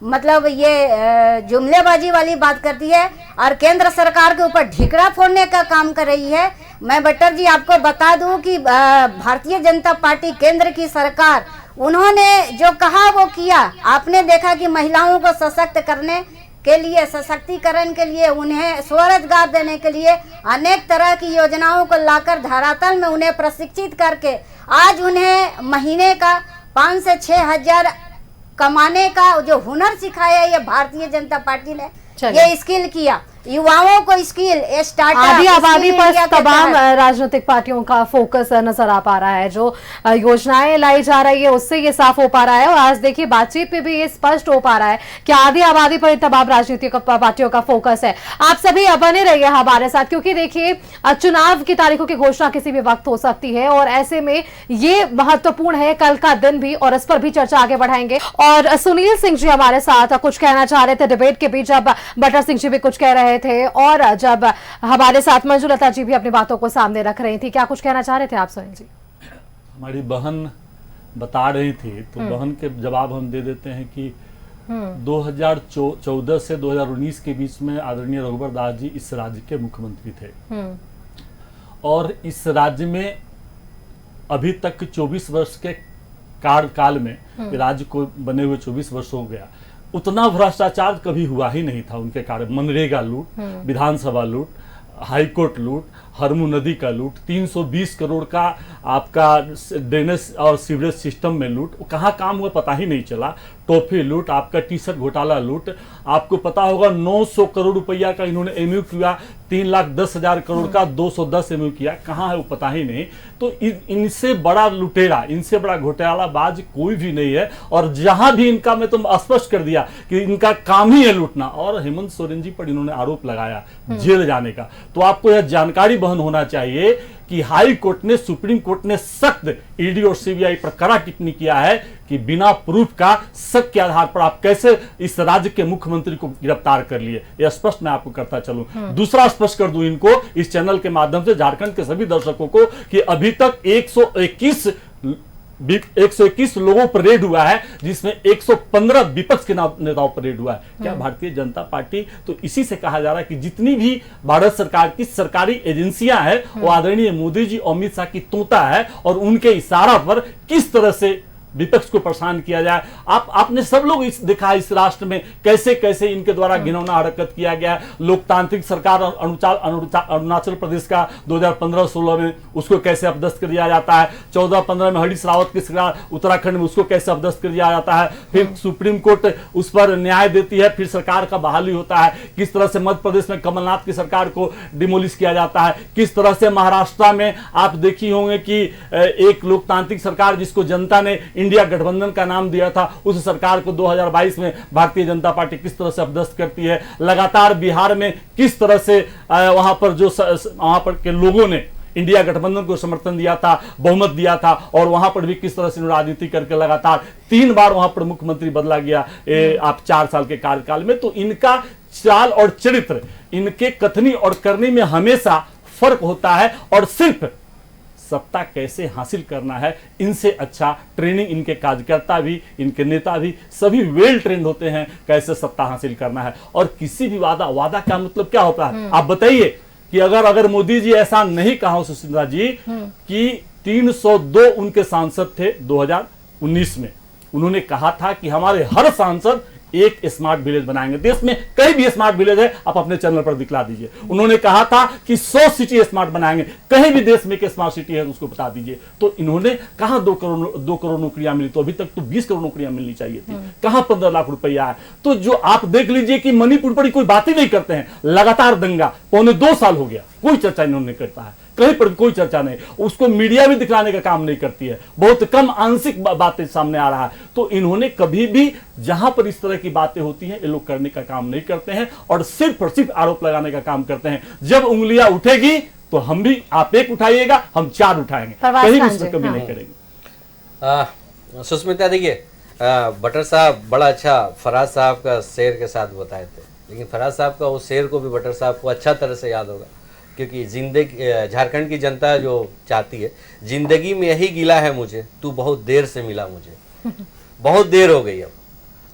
मतलब ये जुमलेबाजी वाली बात करती है और केंद्र सरकार के ऊपर ढिकड़ा फोड़ने का काम कर रही है। मैं भट्टर जी आपको बता दूं कि भारतीय जनता पार्टी केंद्र की सरकार, उन्होंने जो कहा वो किया। आपने देखा कि महिलाओं को सशक्त करने के लिए, सशक्तिकरण के लिए, उन्हें स्वरोजगार देने के लिए अनेक तरह की योजनाओं को लाकर धरातल में उन्हें प्रशिक्षित करके आज उन्हें महीने का 5 से 6 हजार कमाने का जो हुनर सिखाया ये भारतीय जनता पार्टी ने, ये स्किल किया। युवाओं को स्किल, स्टार्टअप, आधी आबादी पर तमाम राजनीतिक पार्टियों का फोकस नजर आ पा रहा है। जो योजनाएं लाई जा रही है उससे ये साफ हो पा रहा है और आज देखिए बातचीत में भी ये स्पष्ट हो पा रहा है कि आधी आबादी पर तमाम राजनीतिक पार्टियों का फोकस है। आप सभी बने रहिए हमारे साथ, क्योंकि देखिए चुनाव की तारीखों की घोषणा किसी भी वक्त हो सकती है और ऐसे में ये महत्वपूर्ण है कल का दिन भी, और इस पर भी चर्चा आगे बढ़ाएंगे। और सुनील सिंह जी हमारे साथ कुछ कहना चाह रहे थे डिबेट के बीच, अब भट्टर सिंह जी भी कुछ कह रहे थे और जब हमारे साथ मंजुलता जी भी अपनी बातों को सामने रख रही थी। क्या कुछ कहना चाह रहे थे आप सुनील जी? हमारी बहन बता रही थी तो बहन के जवाब हम दे देते हैं कि 2014 से 2019 के बीच में आदरणीय रघुवर दास जी इस राज्य के मुख्यमंत्री थे और इस राज्य में अभी तक 24 वर्ष के कार्यकाल में राज्य को बने हुए 24 वर्ष हो गया, उतना भ्रष्टाचार कभी हुआ ही नहीं था उनके कार्य। मनरेगा लूट, विधानसभा लूट, हाईकोर्ट लूट, हरमू नदी का लूट, 320 करोड़ का आपका ड्रेनेज और सीवरेज सिस्टम में लूट, कहाँ काम हुआ पता ही नहीं चला। टॉफी लूट, आपका टी-शर्ट घोटाला लूट, आपको पता होगा 900 करोड़ रुपया का इन्होंने एमयू किया, 3,10,000 करोड़ का 210 एमयू किया, कहाँ है वो पता ही नहीं। तो इनसे बड़ा लुटेरा, इनसे बड़ा घोटालाबाज कोई भी नहीं है। और जहां भी इनका, मैं तो स्पष्ट कर दिया कि इनका काम ही है लूटना। और हेमंत सोरेन जी पर इन्होंने आरोप लगाया जेल जाने का, तो आपको यह जानकारी बहन होना चाहिए कि हाई कोर्ट ने, सुप्रीम कोर्ट ने सख्त ईडी और सीबीआई पर कड़ा टिप्पणी किया है कि बिना प्रूफ का, शक के आधार पर आप कैसे इस राज्य के मुख्यमंत्री को गिरफ्तार कर लिए। यह स्पष्ट मैं आपको करता चलूं। दूसरा स्पष्ट कर दूं इनको, इस चैनल के माध्यम से झारखंड के सभी दर्शकों को, कि अभी तक 121 लोगों पर रेड हुआ है, जिसमें 115 विपक्ष के नेताओं पर रेड हुआ है। क्या भारतीय जनता पार्टी, तो इसी से कहा जा रहा है कि जितनी भी भारत सरकार की सरकारी एजेंसियां हैं वो आदरणीय मोदी जी, अमित शाह की तोता है और उनके इशारा पर किस तरह से विपक्ष को परेशान किया जाए। आपने सब लोग देखा इस राष्ट्र में कैसे कैसे इनके द्वारा घिनौना हरकत किया गया। लोकतांत्रिक सरकार अरुणाचल प्रदेश का 2015-16 में उसको कैसे अपदस्थ कर दिया जाता है। 14-15 में हरीश रावत की सरकार उत्तराखंड में, उसको कैसे अपदस्थ कर दिया जाता है। फिर सुप्रीम कोर्ट उस पर न्याय देती है, फिर सरकार का बहाली होता है। किस तरह से मध्य प्रदेश में कमलनाथ की सरकार को डिमोलिश किया जाता है। किस तरह से महाराष्ट्र में आप देखी होंगे कि एक लोकतांत्रिक सरकार जिसको जनता ने इंडिया गठबंधन का नाम दिया था, उस सरकार को 2022 में भारतीय जनता पार्टी किस तरह से अपदस्थ करती है। लगातार बिहार में किस तरह से वहां पर के लोगों ने इंडिया गठबंधन को समर्थन दिया था, बहुमत दिया था, और वहां पर भी किस तरह से राजनीति करके लगातार 3 बार वहां पर मुख्यमंत्री बदला गया आप 4 साल के कार्यकाल में। तो इनका चाल और चरित्र, इनके कथनी और करने में हमेशा फर्क होता है। और सिर्फ सत्ता कैसे हासिल करना है, इनसे अच्छा ट्रेनिंग इनके कार्यकर्ता भी, इनके नेता भी सभी वेल ट्रेंड होते हैं कैसे सत्ता हासिल करना है। और किसी भी वादा का मतलब क्या होता है, आप बताइए कि अगर मोदी जी ऐसा नहीं कहा हो सुशीला जी कि 302 उनके सांसद थे 2019 में। उन्होंने कहा था कि हमारे हर सांसद एक स्मार्ट विलेज बनाएंगे। देश में कहीं भी स्मार्ट विलेज है आप अपने चैनल पर दिखला दीजिए। उन्होंने कहा था कि 100 सिटी स्मार्ट बनाएंगे, कहीं भी देश में एक स्मार्ट सिटी है उसको बता दीजिए। तो इन्होंने कहा 2 करोड़ नौकरियां मिली, तो अभी तक तो 20 करोड़ नौकरियां मिलनी चाहिए थी, कहां 15 लाख रुपया है। तो जो आप देख लीजिए कि मणिपुर पर कोई बात ही नहीं करते हैं, लगातार दंगा, पौने 2 साल हो गया, कोई चर्चा इन्होंने करता है, कहीं पर कोई चर्चा नहीं। उसको मीडिया भी दिखलाने का काम नहीं करती है, बहुत कम आंशिक बातें सामने आ रहा है। तो इन्होंने कभी भी जहां पर इस तरह की बातें होती हैं ये लोग करने का काम नहीं करते हैं और सिर्फ और सिर्फ आरोप लगाने का काम करते हैं। जब उंगलियां उठेगी तो हम भी, आप एक उठाइएगा हम 4 उठाएंगे, कहीं भी उसमें कमी नहीं करेंगे। सुष्मिता, देखिए बटर साहब बड़ा अच्छा फराज साहब का शेर के साथ बताए थे, लेकिन फराज साहब का उस शेर को भी बटर साहब को अच्छा तरह से याद होगा, क्योंकि जिंदगी झारखंड की जनता जो चाहती है, जिंदगी में यही गिला है मुझे, तू बहुत देर से मिला मुझे, बहुत देर हो गई।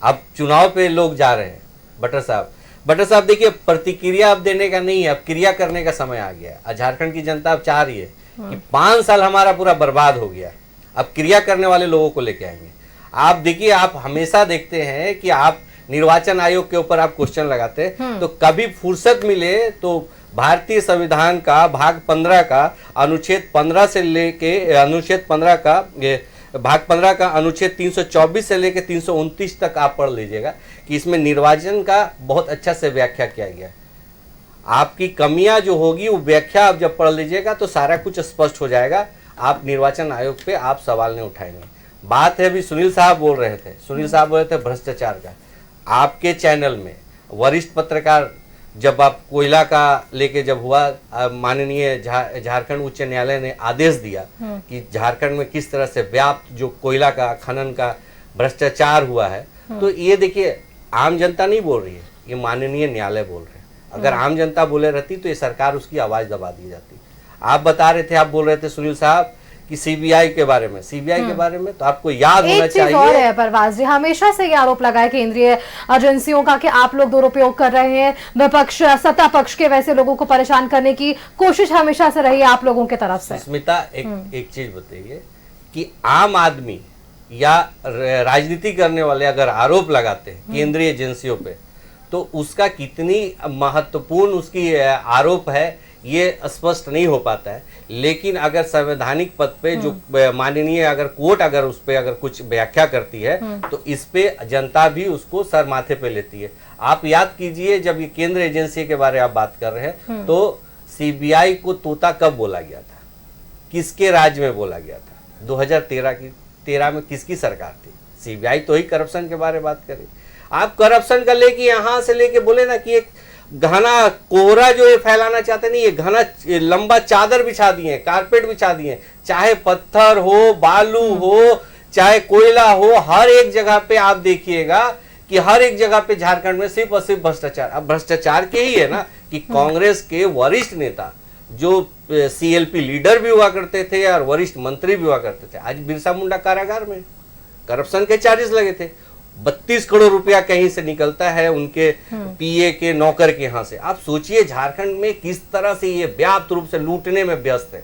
अब चुनाव पे लोग जा रहे हैं। बटर साहब देखिए, प्रतिक्रिया अब देने का नहीं है, अब क्रिया करने का समय आ गया है। झारखंड की जनता अब चाह रही है कि 5 साल हमारा पूरा बर्बाद हो गया, अब क्रिया करने वाले लोगों को लेके आएंगे। आप देखिए, आप हमेशा देखते हैं कि आप निर्वाचन आयोग के ऊपर आप क्वेश्चन लगाते हैं, तो कभी फुर्सत मिले तो भारतीय संविधान का भाग 15 का अनुच्छेद 15 से लेके अनुच्छेद 15 का भाग 15 का अनुच्छेद 324 से लेके 329 तक आप पढ़ लीजिएगा कि इसमें निर्वाचन का बहुत अच्छा से व्याख्या किया गया है। आपकी कमियां जो होगी वो व्याख्या आप जब पढ़ लीजिएगा तो सारा कुछ स्पष्ट हो जाएगा। आप निर्वाचन आयोग पे आप सवाल नहीं उठाएंगे। बात है, अभी सुनील साहब बोल रहे थे भ्रष्टाचार का। आपके चैनल में वरिष्ठ पत्रकार, जब आप कोयला का लेके जब हुआ, माननीय झारखंड उच्च न्यायालय ने आदेश दिया कि झारखंड में किस तरह से व्याप्त जो कोयला का खनन का भ्रष्टाचार हुआ है, तो ये देखिए आम जनता नहीं बोल रही है, ये माननीय न्यायालय बोल रहे हैं। अगर आम जनता बोले रहती तो ये सरकार उसकी आवाज दबा दी जाती। आप बता रहे थे, आप बोल रहे थे सुनील साहब कि सीबीआई के बारे में, तो आपको याद होना चाहिए। और है परवाज जी, हमेशा से ये आरोप लगाए केंद्रीय एजेंसियों का कि आप लोग दुरुपयोग कर रहे हैं, विपक्ष सत्ता पक्ष के वैसे लोगों को परेशान करने की कोशिश हमेशा से रही है आप लोगों की तरफ से। स्मिता, एक चीज बताइए कि आम आदमी या राजनीति करने वाले अगर आरोप लगाते हैं केंद्रीय एजेंसियों पे, तो उसका कितनी महत्वपूर्ण उसकी आरोप है ये स्पष्ट नहीं हो पाता है। लेकिन अगर संवैधानिक पद पे जो माननीय अगर कोर्ट अगर उस पे अगर कुछ व्याख्या करती है तो इस पे जनता भी उसको सर माथे पे लेती है। आप याद कीजिए, जब ये केंद्र एजेंसी के बारे में आप बात कर रहे हैं तो सीबीआई को तोता कब बोला गया था, किसके राज्य में बोला गया था? 2013 में किसकी सरकार थी? सीबीआई तो ही करप्शन के बारे में बात करें। आप करप्शन का लेके यहां से लेके बोले ना कि एक घना कोहरा जो ये फैलाना चाहते नहीं, ये घना लंबा चादर बिछा दिए, कारपेट बिछा दिए, चाहे पत्थर हो, बालू हो, चाहे कोयला हो, हर एक जगह पे आप देखिएगा कि हर एक जगह पे झारखंड में सिर्फ और सिर्फ भ्रष्टाचार। अब भ्रष्टाचार के ही है ना कि कांग्रेस के वरिष्ठ नेता जो सीएलपी लीडर भी हुआ करते थे और वरिष्ठ मंत्री भी हुआ करते थे, आज बिरसा मुंडा कारागार में, करप्शन के चार्जेस लगे थे। 32 करोड़ रुपया कहीं से निकलता है उनके पीए के नौकर के यहां से। आप सोचिए झारखंड में किस तरह से ये व्याप्त रूप से लूटने में व्यस्त है।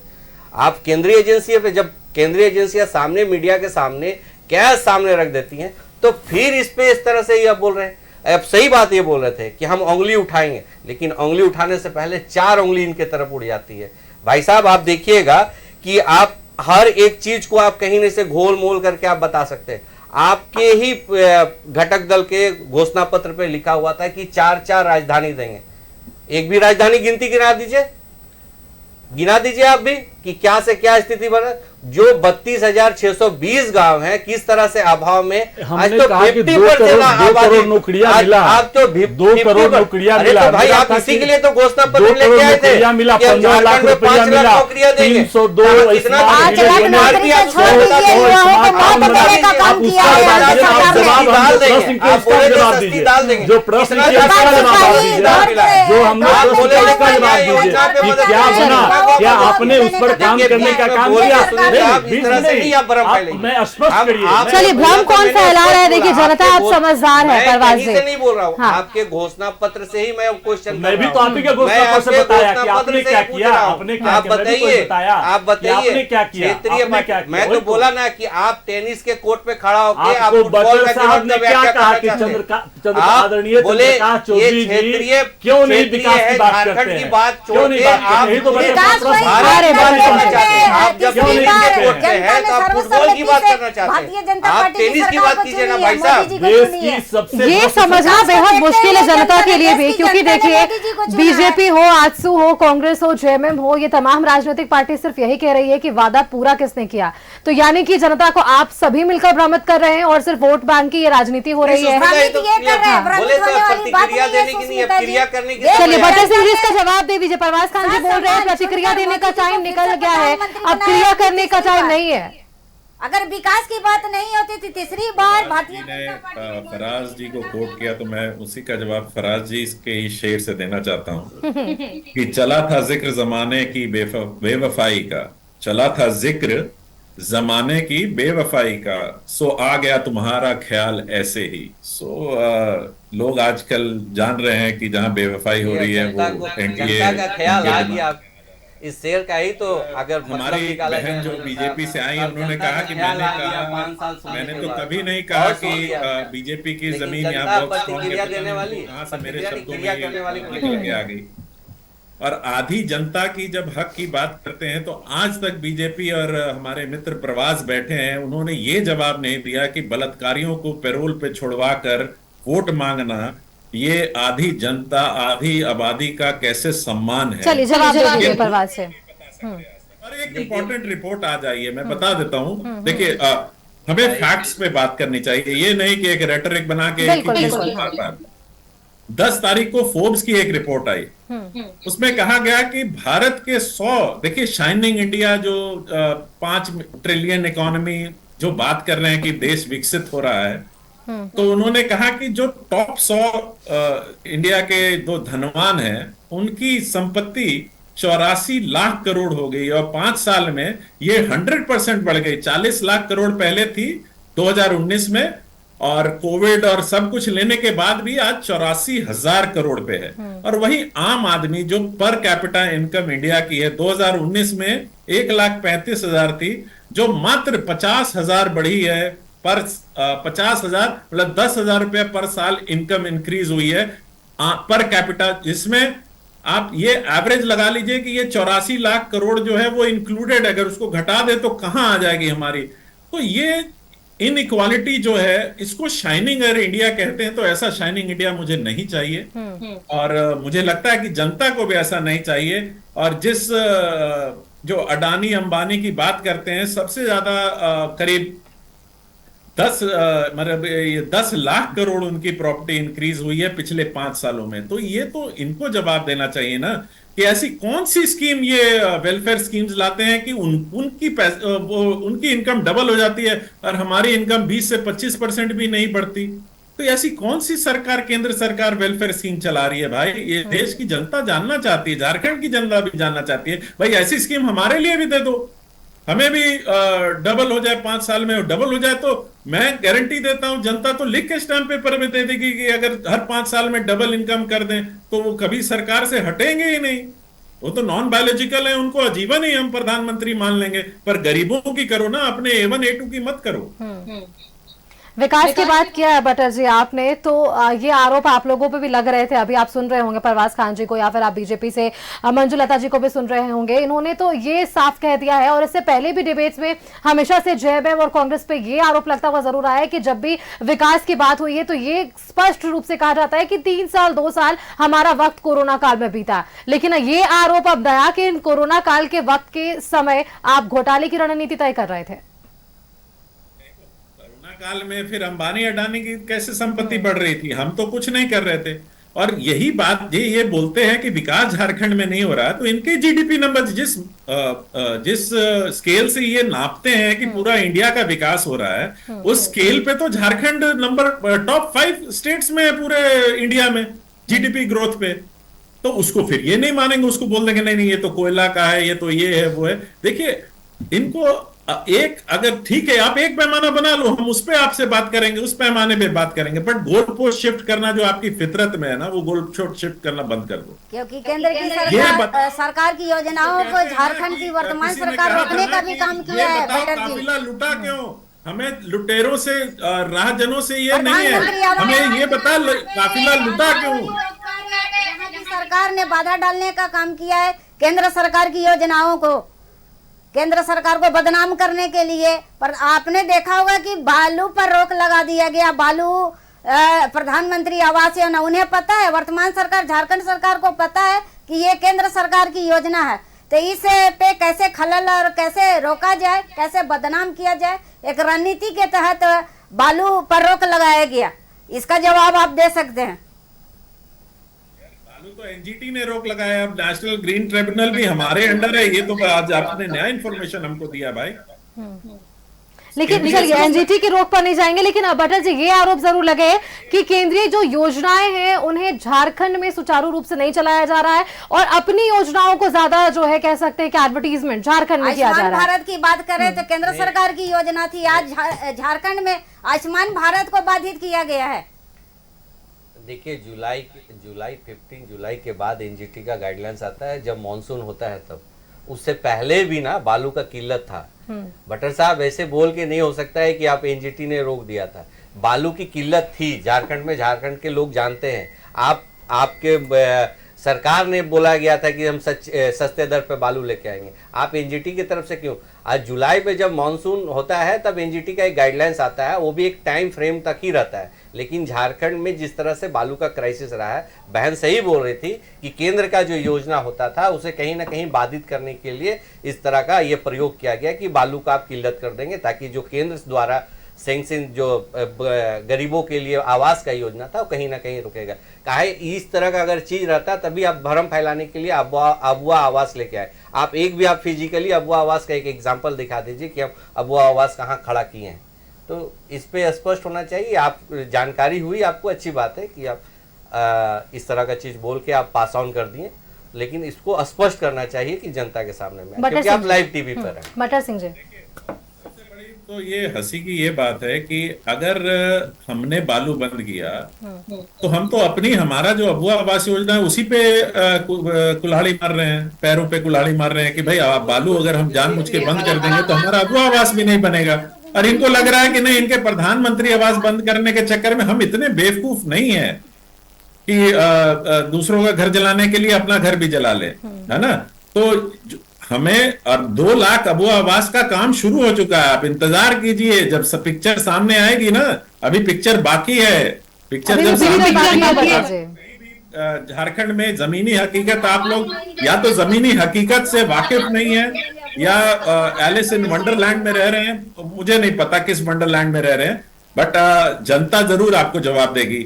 आप केंद्रीय एजेंसी पे, जब केंद्रीय एजेंसियां सामने मीडिया के सामने कैश सामने रख देती हैं, तो फिर इस पे इस तरह से ये बोल रहे हैं। अब सही बात ये बोल रहे थे कि हम उंगली उठाएंगे, लेकिन उंगली उठाने से पहले 4 उंगली इनके तरफ उड़ जाती है। भाई साहब, आप देखिएगा कि आप हर एक चीज को आप कहीं से घोल मोल करके आप बता सकते हैं। आपके ही घटक दल के घोषणा पत्र पे लिखा हुआ था कि 4 राजधानी देंगे। एक भी राजधानी गिना दीजिए आप भी कि क्या से क्या स्थिति बना। जो 32,620 गांव हैं, किस तरह से अभाव में आज तो 50% नौकरियां मिला। आप तो 2 करोड़ नौकरियां मिला। भाई आप इसी के लिए तो घोषणा पत्र लेके आए थे। 15 लाख रुपया मिला, 302 जो प्रश्न जो हमने क्या बना, क्या आपने उस पर काम करने का काम किया। इस तरह से नहीं आप भ्रम फैलाइए। मैं स्पष्ट करिए। चलिए, भ्रम कौन फैला रहा है? देखिए, जनता आप समझदार है। परवाज़ जी, मैं नहीं बोल रहा हूँ, हाँ। आपके घोषणा पत्र से ही मैं क्वेश्चन मैं भी तो आप ही के घोषणा पत्र से बताया कि आपने क्या किया, आपने क्या आप किया, मैं भी कोई बताइए, बताया आप बताइए आपने क्या किया, क्षेत्रीय आपने क्या किया। मैं तो बोला ना कि आप टेनिस के कोर्ट पे खड़ा होकर आप आपको फुटबॉल बटर का साहब ने क्या कहा कि आदरणीय चंद्रकांत चौधरी जी क्यों नहीं विकास की बात करते झारखंड की हैं? बात क्यों छोड़ नहीं के बात करते? आप यही तो बड़े विकास प्रश्न वही हैं। अरे भारत बात में करना करते चाहते हैं। हैं। आप जब कितनी टेनिस बार के कोर्ट पे जनता हैं ने तो आप फुटबॉल सर्वसम्मति की बात से करना चाहते भारतीय हैं। जनता आप पार्टी की टेनिस की सरकार बात को कीजिए ना चुनी है, भाई मोदी साहब। जी को देश चुनी है। की सबसे ये भ्रष्ट समझना विकास बेहद को मुश्किल है देखते हैं, जनता के जनता लिए ने भी, देश की क्योंकि जनता ने देखिए, मोदी जी को चुना है। बीजेपी हो, आजसू हो, कांग्रेस हो, जेएमएम हो, ये तमाम राजनीतिक पार्टी सिर्फ यही कह रही है कि वादा पूरा किसने किया। तो यानी कि जनता को आप सभी मिलकर भ्रमित कर रहे हैं और सिर्फ वोट बैंक की ये राजनीति हो रही है। भ्रमित ये कर रहे हैं, बोले भ्रमित तो होने वाली बात प्रतिक्रिया नहीं है देने की नहीं है, सुष्मिता जी। क्रिया करने की। चलिए, देश बटर सिंह जी, में इसका जवाब दे दीजिए। परवाज़ खान जी बोल रहे हैं प्रतिक्रिया देने का टाइम निकल गया है, अब क्रिया करने का टाइम नहीं है। अगर विकास की बात नहीं होती थी तीसरी बार भारतीय ने जनता पार्टी ने फराज जी को कोट किया तो मैं उसी का जवाब फराज जी के ही शेर से देना चाहता हूँ कि चला था जिक्र जमाने की बेवफाई का, चला था जिक्र जमाने की बेवफाई का, सो आ गया तुम्हारा ख्याल ऐसे ही। लोग आजकल जान रहे हैं कि जहां बेवफाई हो रही है वो एनडीए जनता का ख्याल आ गया। इस शेर का ही तो अगर हमारी बहन जो बीजेपी से आई उन्होंने कहा कि मैंने तो कभी नहीं कहा कि बीजेपी की जमीन यहाँ बहुत प्रतिक्रिया देने वाली, कहाँ से मेरे शब्दों प्रतिक्रिया करने वाली में निकल के आ गई। और आधी जनता की जब हक की बात करते हैं तो आज तक बीजेपी और हमारे मित्र प्रवास बैठे हैं, उन्होंने ये जवाब नहीं दिया कि बलात्कारियों को पैरोल पे छुड़वा कर वोट मांगना ये आधी जनता, आधी आबादी का कैसे सम्मान है। चलिए, जवाब दे दीजिए परवाज़ से। और एक इम्पोर्टेंट रिपोर्ट आ जाइए, मैं बता देता हूँ। देखिए, हमें फैक्ट्स पे बात करनी चाहिए, ये नहीं कि एक रेटरिक बना के बिल्कुल, बिल्कुल। 10 तारीख को फोर्ब्स की एक रिपोर्ट आई, उसमें कहा गया कि भारत के 100, देखिए शाइनिंग इंडिया जो 5 ट्रिलियन इकोनॉमी जो बात कर रहे हैं कि देश विकसित हो रहा है, तो उन्होंने कहा कि जो टॉप 100 इंडिया के जो धनवान हैं उनकी संपत्ति 84 लाख करोड़ हो गई और 5 साल में ये 100% बढ़ गई। 40 लाख करोड़ पहले थी 2019 में, और कोविड और सब कुछ लेने के बाद भी आज 84,000 करोड़ पे है। और वही आम आदमी जो पर कैपिटा इनकम इंडिया की है 2019 में 1,35,000 थी, जो मात्र 50,000 बढ़ी है पर 50,000 मतलब 10,000 रुपए पर साल इनकम इंक्रीज हुई है पर कैपिटा, जिसमें आप ये एवरेज लगा लीजिए कि ये 84 लाख करोड़ जो है वो इंक्लूडेड, अगर उसको घटा दे तो कहां आ जाएगी हमारी। तो ये इनइक्वालिटी जो है, इसको शाइनिंग अगर इंडिया कहते हैं तो ऐसा शाइनिंग इंडिया मुझे नहीं चाहिए और मुझे लगता है कि जनता को भी ऐसा नहीं चाहिए। और जिस जो अडानी अंबानी की बात करते हैं, सबसे ज्यादा करीब 10 लाख करोड़ उनकी प्रॉपर्टी इंक्रीज हुई है पिछले 5 सालों में। तो ये तो इनको जवाब देना चाहिए ना कि ऐसी कौन सी स्कीम ये वेलफेयर स्कीम्स लाते हैं कि उनकी इनकम डबल हो जाती है और हमारी इनकम 20 से 25% भी नहीं बढ़ती। तो ऐसी कौन सी सरकार, केंद्र सरकार वेलफेयर स्कीम चला रही है भाई? ये देश की जनता जानना चाहती है, झारखंड की जनता भी जानना चाहती है। भाई ऐसी स्कीम हमारे लिए भी दे दो, हमें भी डबल हो जाए, 5 साल में डबल हो जाए। तो मैं गारंटी देता हूं जनता तो लिख के स्टैंप पेपर में दे देगी कि अगर हर 5 साल में डबल इनकम कर दें तो वो कभी सरकार से हटेंगे ही नहीं। वो तो नॉन बायोलॉजिकल है, उनको आजीवन ही हम प्रधानमंत्री मान लेंगे। पर गरीबों की करो ना, अपने A1 A2 की मत करो। विकास की बात किया है बटर जी आपने, तो ये आरोप आप लोगों पे भी लग रहे थे। अभी आप सुन रहे होंगे परवाज़ खान जी को, या फिर आप बीजेपी से मंजुलता जी को भी सुन रहे होंगे। इन्होंने तो ये साफ कह दिया है, और इससे पहले भी डिबेट्स में हमेशा से जेएमएम और कांग्रेस पे ये आरोप लगता हुआ जरूर आया है कि जब भी विकास की बात हुई है तो ये स्पष्ट रूप से कहा जाता है कि 3 साल 2 साल हमारा वक्त कोरोना काल में बीता। लेकिन ये आरोप अब नया कि इन कोरोना काल के वक्त के समय आप घोटाले की रणनीति तय कर रहे थे। काल में फिर अंबानी अडानी की कैसे संपत्ति बढ़ रही थी? हम तो कुछ नहीं कर रहे थे। और यही बात ये बोलते हैं कि विकास झारखंड में नहीं हो रहा, तो इनके जीडीपी नंबर जिस स्केल से ये नापते हैं कि पूरा इंडिया का विकास हो रहा है, उस स्केल पे तो झारखंड नंबर टॉप 5 स्टेट्स में है पूरे इंडिया में जीडीपी ग्रोथ पे। तो उसको फिर ये नहीं मानेंगे, उसको बोल देंगे नहीं नहीं ये तो कोयला का है, ये तो ये है वो है। देखिए इनको एक, अगर ठीक है आप एक पैमाना बना लो, हम उस पे आपसे बात करेंगे, उस पैमाने पे बात करेंगे, बट गोल पोस्ट शिफ्ट करना जो आपकी फितरत में है ना, वो गोल पोस्ट शिफ्ट करना बंद कर दो। क्योंकि केंद्र की सरकार की योजनाओं को झारखंड की वर्तमान सरकार रोकने का भी काम किया है। काफिला लुटा क्यों? हमें लुटेरों से, राहजनों से ये नहीं है, हमें ये बता काफिला लुटा क्यों? सरकार ने बाधा डालने का काम किया है केंद्र सरकार की योजनाओं को, केंद्र सरकार को बदनाम करने के लिए। पर आपने देखा होगा कि बालू पर रोक लगा दिया गया। बालू प्रधानमंत्री आवास योजना, उन्हें पता है, वर्तमान सरकार झारखंड सरकार को पता है कि ये केंद्र सरकार की योजना है, तो इस पे कैसे खलल और कैसे रोका जाए, कैसे बदनाम किया जाए, एक रणनीति के तहत बालू पर रोक लगाया गया। इसका जवाब आप दे सकते हैं। तो एनजीटी ने रोक लगाया, अब नेशनल ग्रीन ट्रिब्यूनल भी हमारे अंडर है। ये तो आज आपने नया इंफॉर्मेशन हमको दिया भाई। लेकिन चलिए एनजीटी की रोक पर नहीं जाएंगे, लेकिन अब अटल जी ये आरोप जरूर लगे कि केंद्रीय जो योजनाएं हैं उन्हें झारखंड में सुचारू रूप से नहीं चलाया जा रहा है और अपनी योजनाओं को ज्यादा जो है कह सकते हैं कि एडवर्टीजमेंट झारखंड में किया जा रहा है। भारत की बात करें तो केंद्र सरकार की योजना थी, आज झारखंड में आयुष्मान भारत को बाधित किया गया है। देखिए जुलाई 15 जुलाई के बाद एनजीटी का गाइडलाइंस आता है, जब मॉनसून होता है तब। उससे पहले भी ना बालू का किल्लत था। भट्टर साहब ऐसे बोल के नहीं हो सकता है कि आप एनजीटी ने रोक दिया था। बालू की किल्लत थी झारखंड में, झारखंड के लोग जानते हैं। आपके सरकार ने बोला गया था कि हम सस्ते दर पे बालू लेके आएंगे, आप एनजीटी की तरफ से क्यों? आज जुलाई में जब मॉनसून होता है तब एनजीटी का एक गाइडलाइंस आता है, वो भी एक टाइम फ्रेम तक ही रहता है। लेकिन झारखंड में जिस तरह से बालू का क्राइसिस रहा है, बहन सही बोल रही थी कि केंद्र का जो योजना होता था उसे कहीं ना कहीं बाधित करने के लिए इस तरह का ये प्रयोग किया गया कि बालू का आप किल्लत कर देंगे, ताकि जो केंद्र द्वारा सैंक्शन जो गरीबों के लिए आवास का योजना था वो कहीं ना कहीं रुकेगा। काहे इस तरह का अगर चीज रहता तभी आप भरम फैलाने के लिए अबुआ आवास लेके आए। आप एक भी आप फिजिकली अबुआ आवास का एक एग्जांपल दिखा दीजिए कि हम अबुआ आवास कहाँ खड़ा किए हैं। तो इस पे स्पष्ट होना चाहिए। आप जानकारी हुई आपको, अच्छी बात है कि आप इस तरह का चीज बोल के आप पास ऑन कर दिए, लेकिन इसको स्पष्ट करना चाहिए कि जनता के सामने में, क्योंकि आप लाइव टीवी पर हैं। बटर सिंह जी, तो ये हंसी की ये बात है कि अगर हमने बालू बंद किया तो हम तो अपनी, हमारा जो अबुआ आवास योजना है उसी पे कुल्हाड़ी मार रहे हैं, पैरों पे कुल्हाड़ी मार रहे हैं कि भाई आप बालू अगर हम जानबूझ के बंद कर देंगे तो हमारा अबुआ आवास भी नहीं बनेगा। और इनको लग रहा है कि नहीं, इनके प्रधानमंत्री आवास बंद करने के चक्कर में हम इतने बेवकूफ नहीं है कि दूसरों का घर जलाने के लिए अपना घर भी जला ले, है ना। तो हमें और 2 लाख अबुआ आवास का काम शुरू हो चुका है। आप इंतजार कीजिए, जब सब पिक्चर सामने आएगी ना, अभी पिक्चर बाकी है। पिक्चर जब झारखंड में जमीनी हकीकत, आप लोग या तो जमीनी हकीकत से वाकिफ नहीं है या एलिस इन वंडरलैंड में रह रहे हैं। मुझे नहीं पता किस वंडरलैंड में रह रहे हैं, बट जनता जरूर आपको जवाब देगी।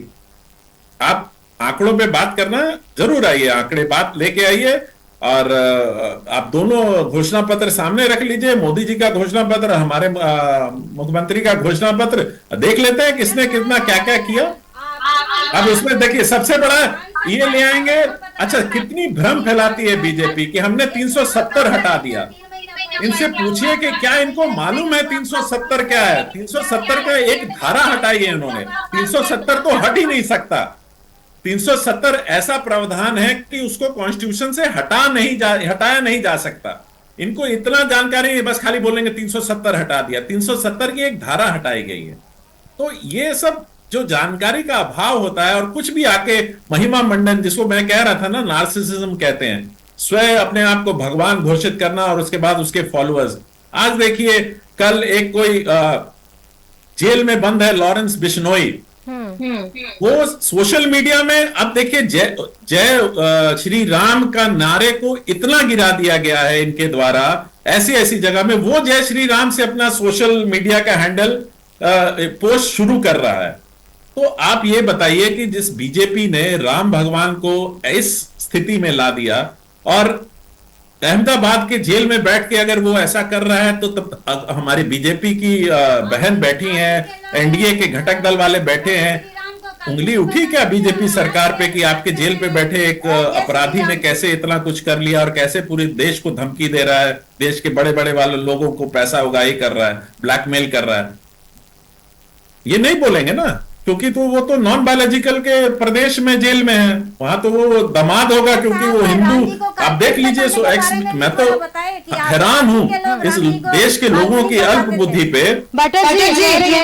आप आंकड़ों पे बात करना जरूर आइए, आंकड़े बात लेके आइए और आप दोनों घोषणा पत्र सामने रख लीजिए। मोदी जी का घोषणा पत्र, हमारे मुख्यमंत्री का घोषणा पत्र, देख लेते हैं किसने कितना क्या क्या किया। अब उसमें देखिए सबसे बड़ा ये ले आएंगे। अच्छा, कितनी भ्रम फैलाती है बीजेपी कि हमने 370 हटा दिया। इनसे पूछिए कि क्या इनको मालूम है 370 क्या है। 370 का एक धारा हटाई है इन्होंने, 370 तो हट ही नहीं सकता। 370 ऐसा प्रावधान है कि उसको कॉन्स्टिट्यूशन से हटाया नहीं जा सकता। इनको इतना जानकारी नहीं, बस खाली बोलेंगे 370 हटा दिया। 370 की एक धारा हटाई गई है। तो ये सब जो जानकारी का अभाव होता है, और कुछ भी आके महिमा मंडन, जिसको मैं कह रहा था ना, नार्सिसिज्म कहते हैं, स्वयं अपने आप को भगवान घोषित करना और उसके बाद उसके फॉलोअर्स। आज देखिए, कल एक कोई जेल में बंद है, लॉरेंस बिश्नोई, वो सोशल मीडिया में, अब देखिए जय श्री राम का नारे को इतना गिरा दिया गया है इनके द्वारा, ऐसी ऐसी जगह में वो जय श्री राम से अपना सोशल मीडिया का हैंडल पोस्ट शुरू कर रहा है। तो आप ये बताइए कि जिस बीजेपी ने राम भगवान को इस स्थिति में ला दिया और अहमदाबाद के जेल में बैठ के अगर वो ऐसा कर रहा है, तो तब हमारी बीजेपी की बहन बैठी हैं, एनडीए के घटक दल वाले बैठे हैं, उंगली उठी क्या बीजेपी सरकार पे कि आपके जेल पे बैठे एक अपराधी ने कैसे इतना कुछ कर लिया और कैसे पूरे देश को धमकी दे रहा है, देश के बड़े बड़े वाले लोगों को पैसा उगाही कर रहा है, ब्लैकमेल कर रहा है? ये नहीं बोलेंगे ना, क्योंकि तो वो तो नॉन बायोलॉजिकल के प्रदेश में जेल में है, वहां तो वो दामाद होगा क्योंकि वो हिंदू। आप देख लीजिए, मैं तो हैरान हूं इस देश के लोगों की अल्प बुद्धि पे।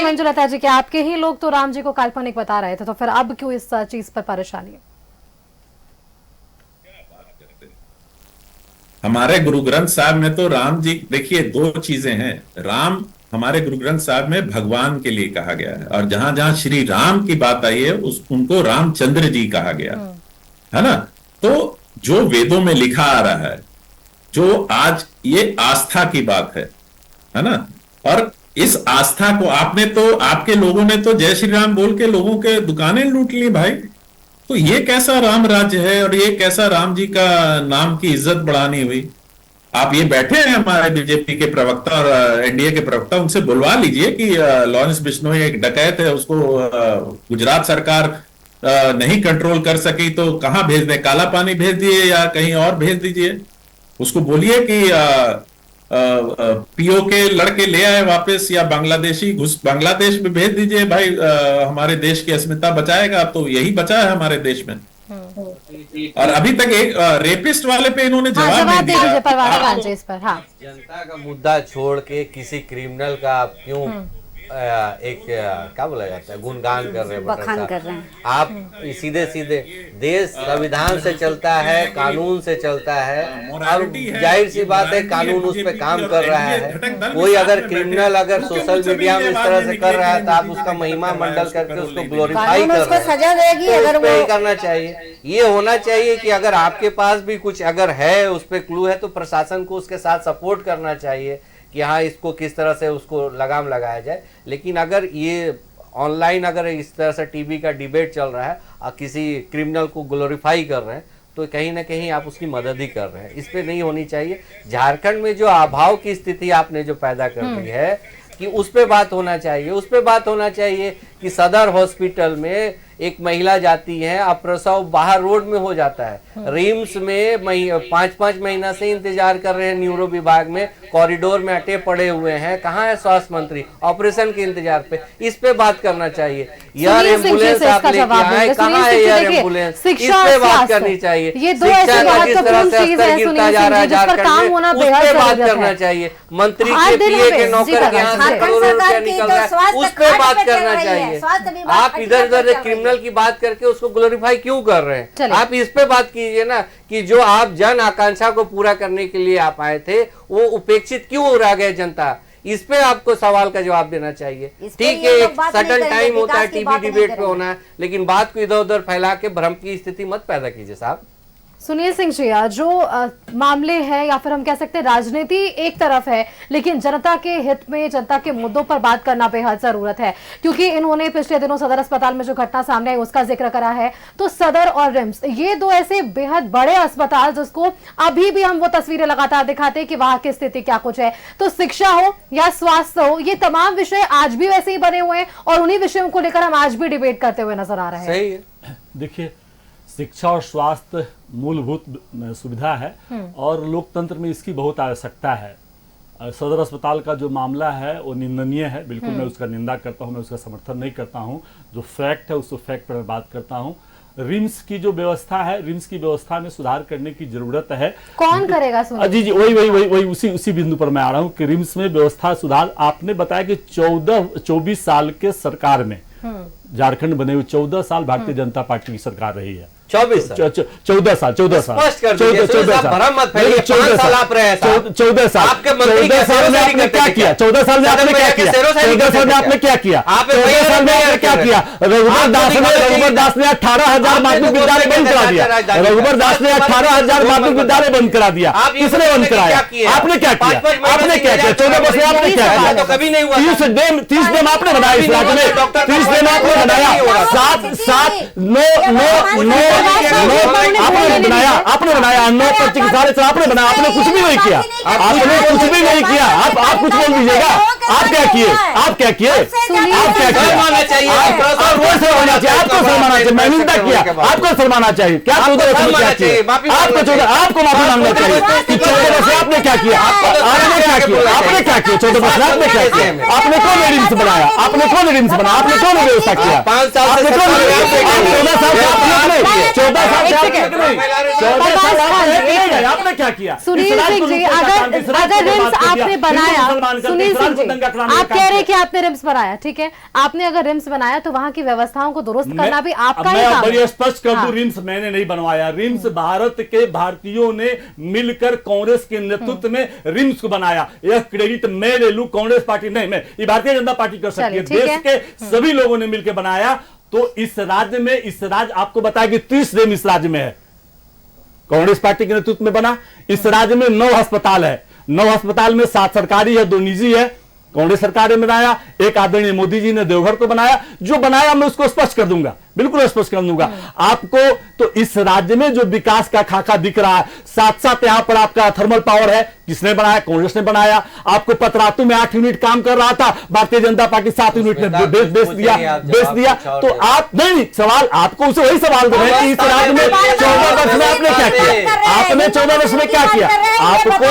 मंजुलता जी, क्या आपके ही लोग तो राम जी को काल्पनिक बता रहे थे, तो फिर अब क्यों इस चीज पर परेशानी है? हमारे गुरु ग्रंथ साहब में तो राम जी, देखिए दो चीजें हैं, राम हमारे गुरु ग्रंथ साहब में भगवान के लिए कहा गया है, और जहां जहां श्री राम की बात आई है उनको रामचंद्र जी कहा गया है ना। तो जो वेदों में लिखा आ रहा है, जो आज ये आस्था की बात है ना, और इस आस्था को आपके लोगों ने तो जय श्री राम बोल के लोगों के दुकानें लूट ली भाई। तो ये कैसा राम राज्य है और ये कैसा राम जी का नाम की इज्जत बढ़ानी हुई? आप ये बैठे हैं हमारे बीजेपी के प्रवक्ता और एनडीए के प्रवक्ता, उनसे बुलवा लीजिए कि लॉरेंस बिश्नोई एक डकैत है, उसको गुजरात सरकार नहीं कंट्रोल कर सकी तो कहां भेज दें, काला पानी भेज दिए या कहीं और भेज दीजिए। उसको बोलिए कि पीओ के लड़के ले आए वापस, या बांग्लादेशी बांग्लादेश में भेज दीजिए भाई, हमारे देश की अस्मिता बचाएगा। तो यही बचा है हमारे देश में। और अभी तक एक रेपिस्ट वाले पे इन्होंने जवाब नहीं दिया। इस पर हाँ, जनता का मुद्दा छोड़ के किसी क्रिमिनल का आप क्यों एक क्या बोला जाता है, गुणगान कर रहे हैं? आप सीधे सीधे देश संविधान से चलता है, कानून से चलता है, और जाहिर सी बात है कानून उस पर काम कर रहा है। कोई अगर क्रिमिनल अगर सोशल मीडिया में इस तरह से कर रहा है तो आप उसका महिमा मंडल करके उसको ग्लोरीफाई कर रहे हैं, सजा देगी। अगर वो करना चाहिए, ये होना चाहिए कि अगर आपके पास भी कुछ अगर है, उस पर क्लू है, तो प्रशासन को उसके साथ सपोर्ट करना चाहिए कि हाँ इसको किस तरह से उसको लगाम लगाया जाए। लेकिन अगर ये ऑनलाइन अगर इस तरह से टीवी का डिबेट चल रहा है और किसी क्रिमिनल को ग्लोरीफाई कर रहे हैं, तो कहीं ना कहीं आप उसकी मदद ही कर रहे हैं। इस पे नहीं होनी चाहिए। झारखंड में जो अभाव की स्थिति आपने जो पैदा कर दी है कि उस पे बात होना चाहिए। उस पे बात होना चाहिए कि सदर हॉस्पिटल में एक महिला जाती है, अब प्रसव बाहर रोड में हो जाता है, रिम्स में 5-5 महीना से इंतजार कर रहे हैं, न्यूरो विभाग में कॉरिडोर में अटे पड़े हुए हैं। कहाँ है स्वास्थ्य मंत्री ऑपरेशन के इंतजार पे? इस पे बात करना चाहिए। एयर एम्बुलेंस आप लेके आए, कहाँ है एयर एम्बुलेंस? इस पे बात करनी चाहिए। शिक्षा का जिस तरह से स्तर गिरता जा रहा है झारखंड में, उस पे बात करना चाहिए। मंत्री के पीए के नौकर के यहाँ से करोड़ों रुपया निकल रहा है, उस पे बात करना चाहिए। आप इधर उधर क्रिमिनल की बात करके उसको ग्लोरीफाई क्यों कर रहे हैं? आप इस पे बात कीजिए ना कि जो आप जन आकांक्षा को पूरा करने के लिए आप आए थे, वो उपेक्षित क्यों रह गए जनता? इस पे आपको सवाल का जवाब देना चाहिए। ठीक है, एक सडन टाइम होता है टीवी डिबेट पे होना है, लेकिन बात को इधर उधर फैला के भ्रम की स्थिति मत पैदा कीजिए साहब। सुनील सिंह जी, जो मामले हैं या फिर हम कह सकते हैं राजनीति एक तरफ है, लेकिन जनता के हित में, जनता के मुद्दों पर बात करना बेहद जरूरत है, क्योंकि इन्होंने पिछले दिनों सदर अस्पताल में जो घटना सामने आई उसका जिक्र करा है। तो सदर और रिम्स, ये दो ऐसे बेहद बड़े अस्पताल जिसको अभी भी हम वो तस्वीरें लगातार दिखाते हैं कि वहां की स्थिति क्या कुछ है। तो शिक्षा हो या स्वास्थ्य हो, ये तमाम विषय आज भी वैसे ही बने हुए हैं और उन्हीं विषयों को लेकर हम आज भी डिबेट करते हुए नजर आ रहे हैं। सही है। देखिए, शिक्षा और स्वास्थ्य मूलभूत सुविधा है और लोकतंत्र में इसकी बहुत आवश्यकता है। सदर अस्पताल का जो मामला है वो निंदनीय है, बिल्कुल मैं उसका निंदा करता हूं, मैं उसका समर्थन नहीं करता हूं। जो फैक्ट है उस फैक्ट पर बात करता हूं। रिम्स की जो व्यवस्था है, रिम्स की व्यवस्था में सुधार करने की जरूरत है। कौन करेगा? जी वही उसी बिंदु पर मैं आ रहा हूँ कि रिम्स में व्यवस्था सुधार। आपने बताया कि 24 साल के सरकार में झारखंड बने हुए 14 साल भारतीय जनता पार्टी की सरकार रही है। 14 साल 14 साल 14 साल आपके मंत्री 14 साल में आपने क्या किया? 14 साल में आपने क्या किया? 14 साल में आपने क्या किया? 14 साल में आपने क्या किया? रघुवर दास ने 18,000 माध्यमिक विद्यालय बंद करा दिया। रघुवर दास ने 18,000 माध्यमिक विद्यालय बंद करा दिया। किसने बंद कराया? आपने क्या किया? आपने क्या किया? 14 वर्ष में आपने क्या किया? तो कभी नहीं हुआ। 30 डेम आपने बनाया इस राज्य में, 30 डेम आपने बनाया। 7 9 आपने बनाया 9-25 साल से आपने बनाया, आपने कुछ भी नहीं किया, आपने कुछ भी नहीं किया। आप कुछ बोल दीजिएगा, आप क्या किए, आप क्या किए, आप क्या किए, शर्माना चाहिए, आपको शर्माना चाहिए, आपको शर्माना चाहिए। मैं निंदा किया, आपको शर्माना चाहिए। क्या 14 वर्ष में क्या किया, आपको माफी मांगना चाहिए कि 14 वर्ष में आपने क्या किया, आपने क्या किया, आपने क्या किया 14 वर्ष में आपने क्या किया, आपने कौन एडिम्स बनाया, आपने कौन एडिम्स बनाया, आपने कौन व्यवस्था किया, 5 साल आपने से कौन 14 साल से आपने क्या किया। सुनील सिंह जी, अगर रिम्स आपने बनाया, सुनील सिंह जी आप कह रहे हैं कि आपने रिम्स बनाया, ठीक है, आपने अगर रिम्स बनाया तो वहां की व्यवस्थाओं को दुरुस्त करना भी आपका ही काम है। बड़ी स्पष्ट कर दूं, रिम्स मैंने नहीं बनवाया, रिम्स भारत के भारतीयों ने मिलकर कांग्रेस के नेतृत्व में रिम्स को बनाया। यह क्रेडिट मैं ले लूं, कांग्रेस पार्टी नहीं, मैं ये भारतीय जनता पार्टी कर सकती है। देश के सभी लोगों ने मिलकर बनाया। तो इस राज्य में, इस राज्य आपको बताया कि 30 रिम्स इस राज्य में है, कांग्रेस पार्टी के नेतृत्व में बना। इस राज्य में 9 अस्पताल है, 9 अस्पताल में 7 सरकारी है, 2 निजी है, कांग्रेस सरकार ने बनाया। एक आदरणीय मोदी जी ने देवघर को बनाया। जो बनाया मैं उसको स्पष्ट कर दूंगा, बिल्कुल स्पष्ट कर दूंगा आपको। तो इस राज्य में जो विकास का खाका दिख रहा है, साथ साथ यहां पर आपका थर्मल पावर है, किसने बनाया, कांग्रेस ने बनाया। आपको पतरातू में 8 यूनिट काम कर रहा था, भारतीय जनता पार्टी 7 यूनिट में बेच दिया। तो आप नहीं, सवाल आपको उसे वही सवाल दे रहे हैं कि इस राज्य में 14 वर्ष में आपने क्या किया, आपने 14 वर्ष में क्या किया। आपको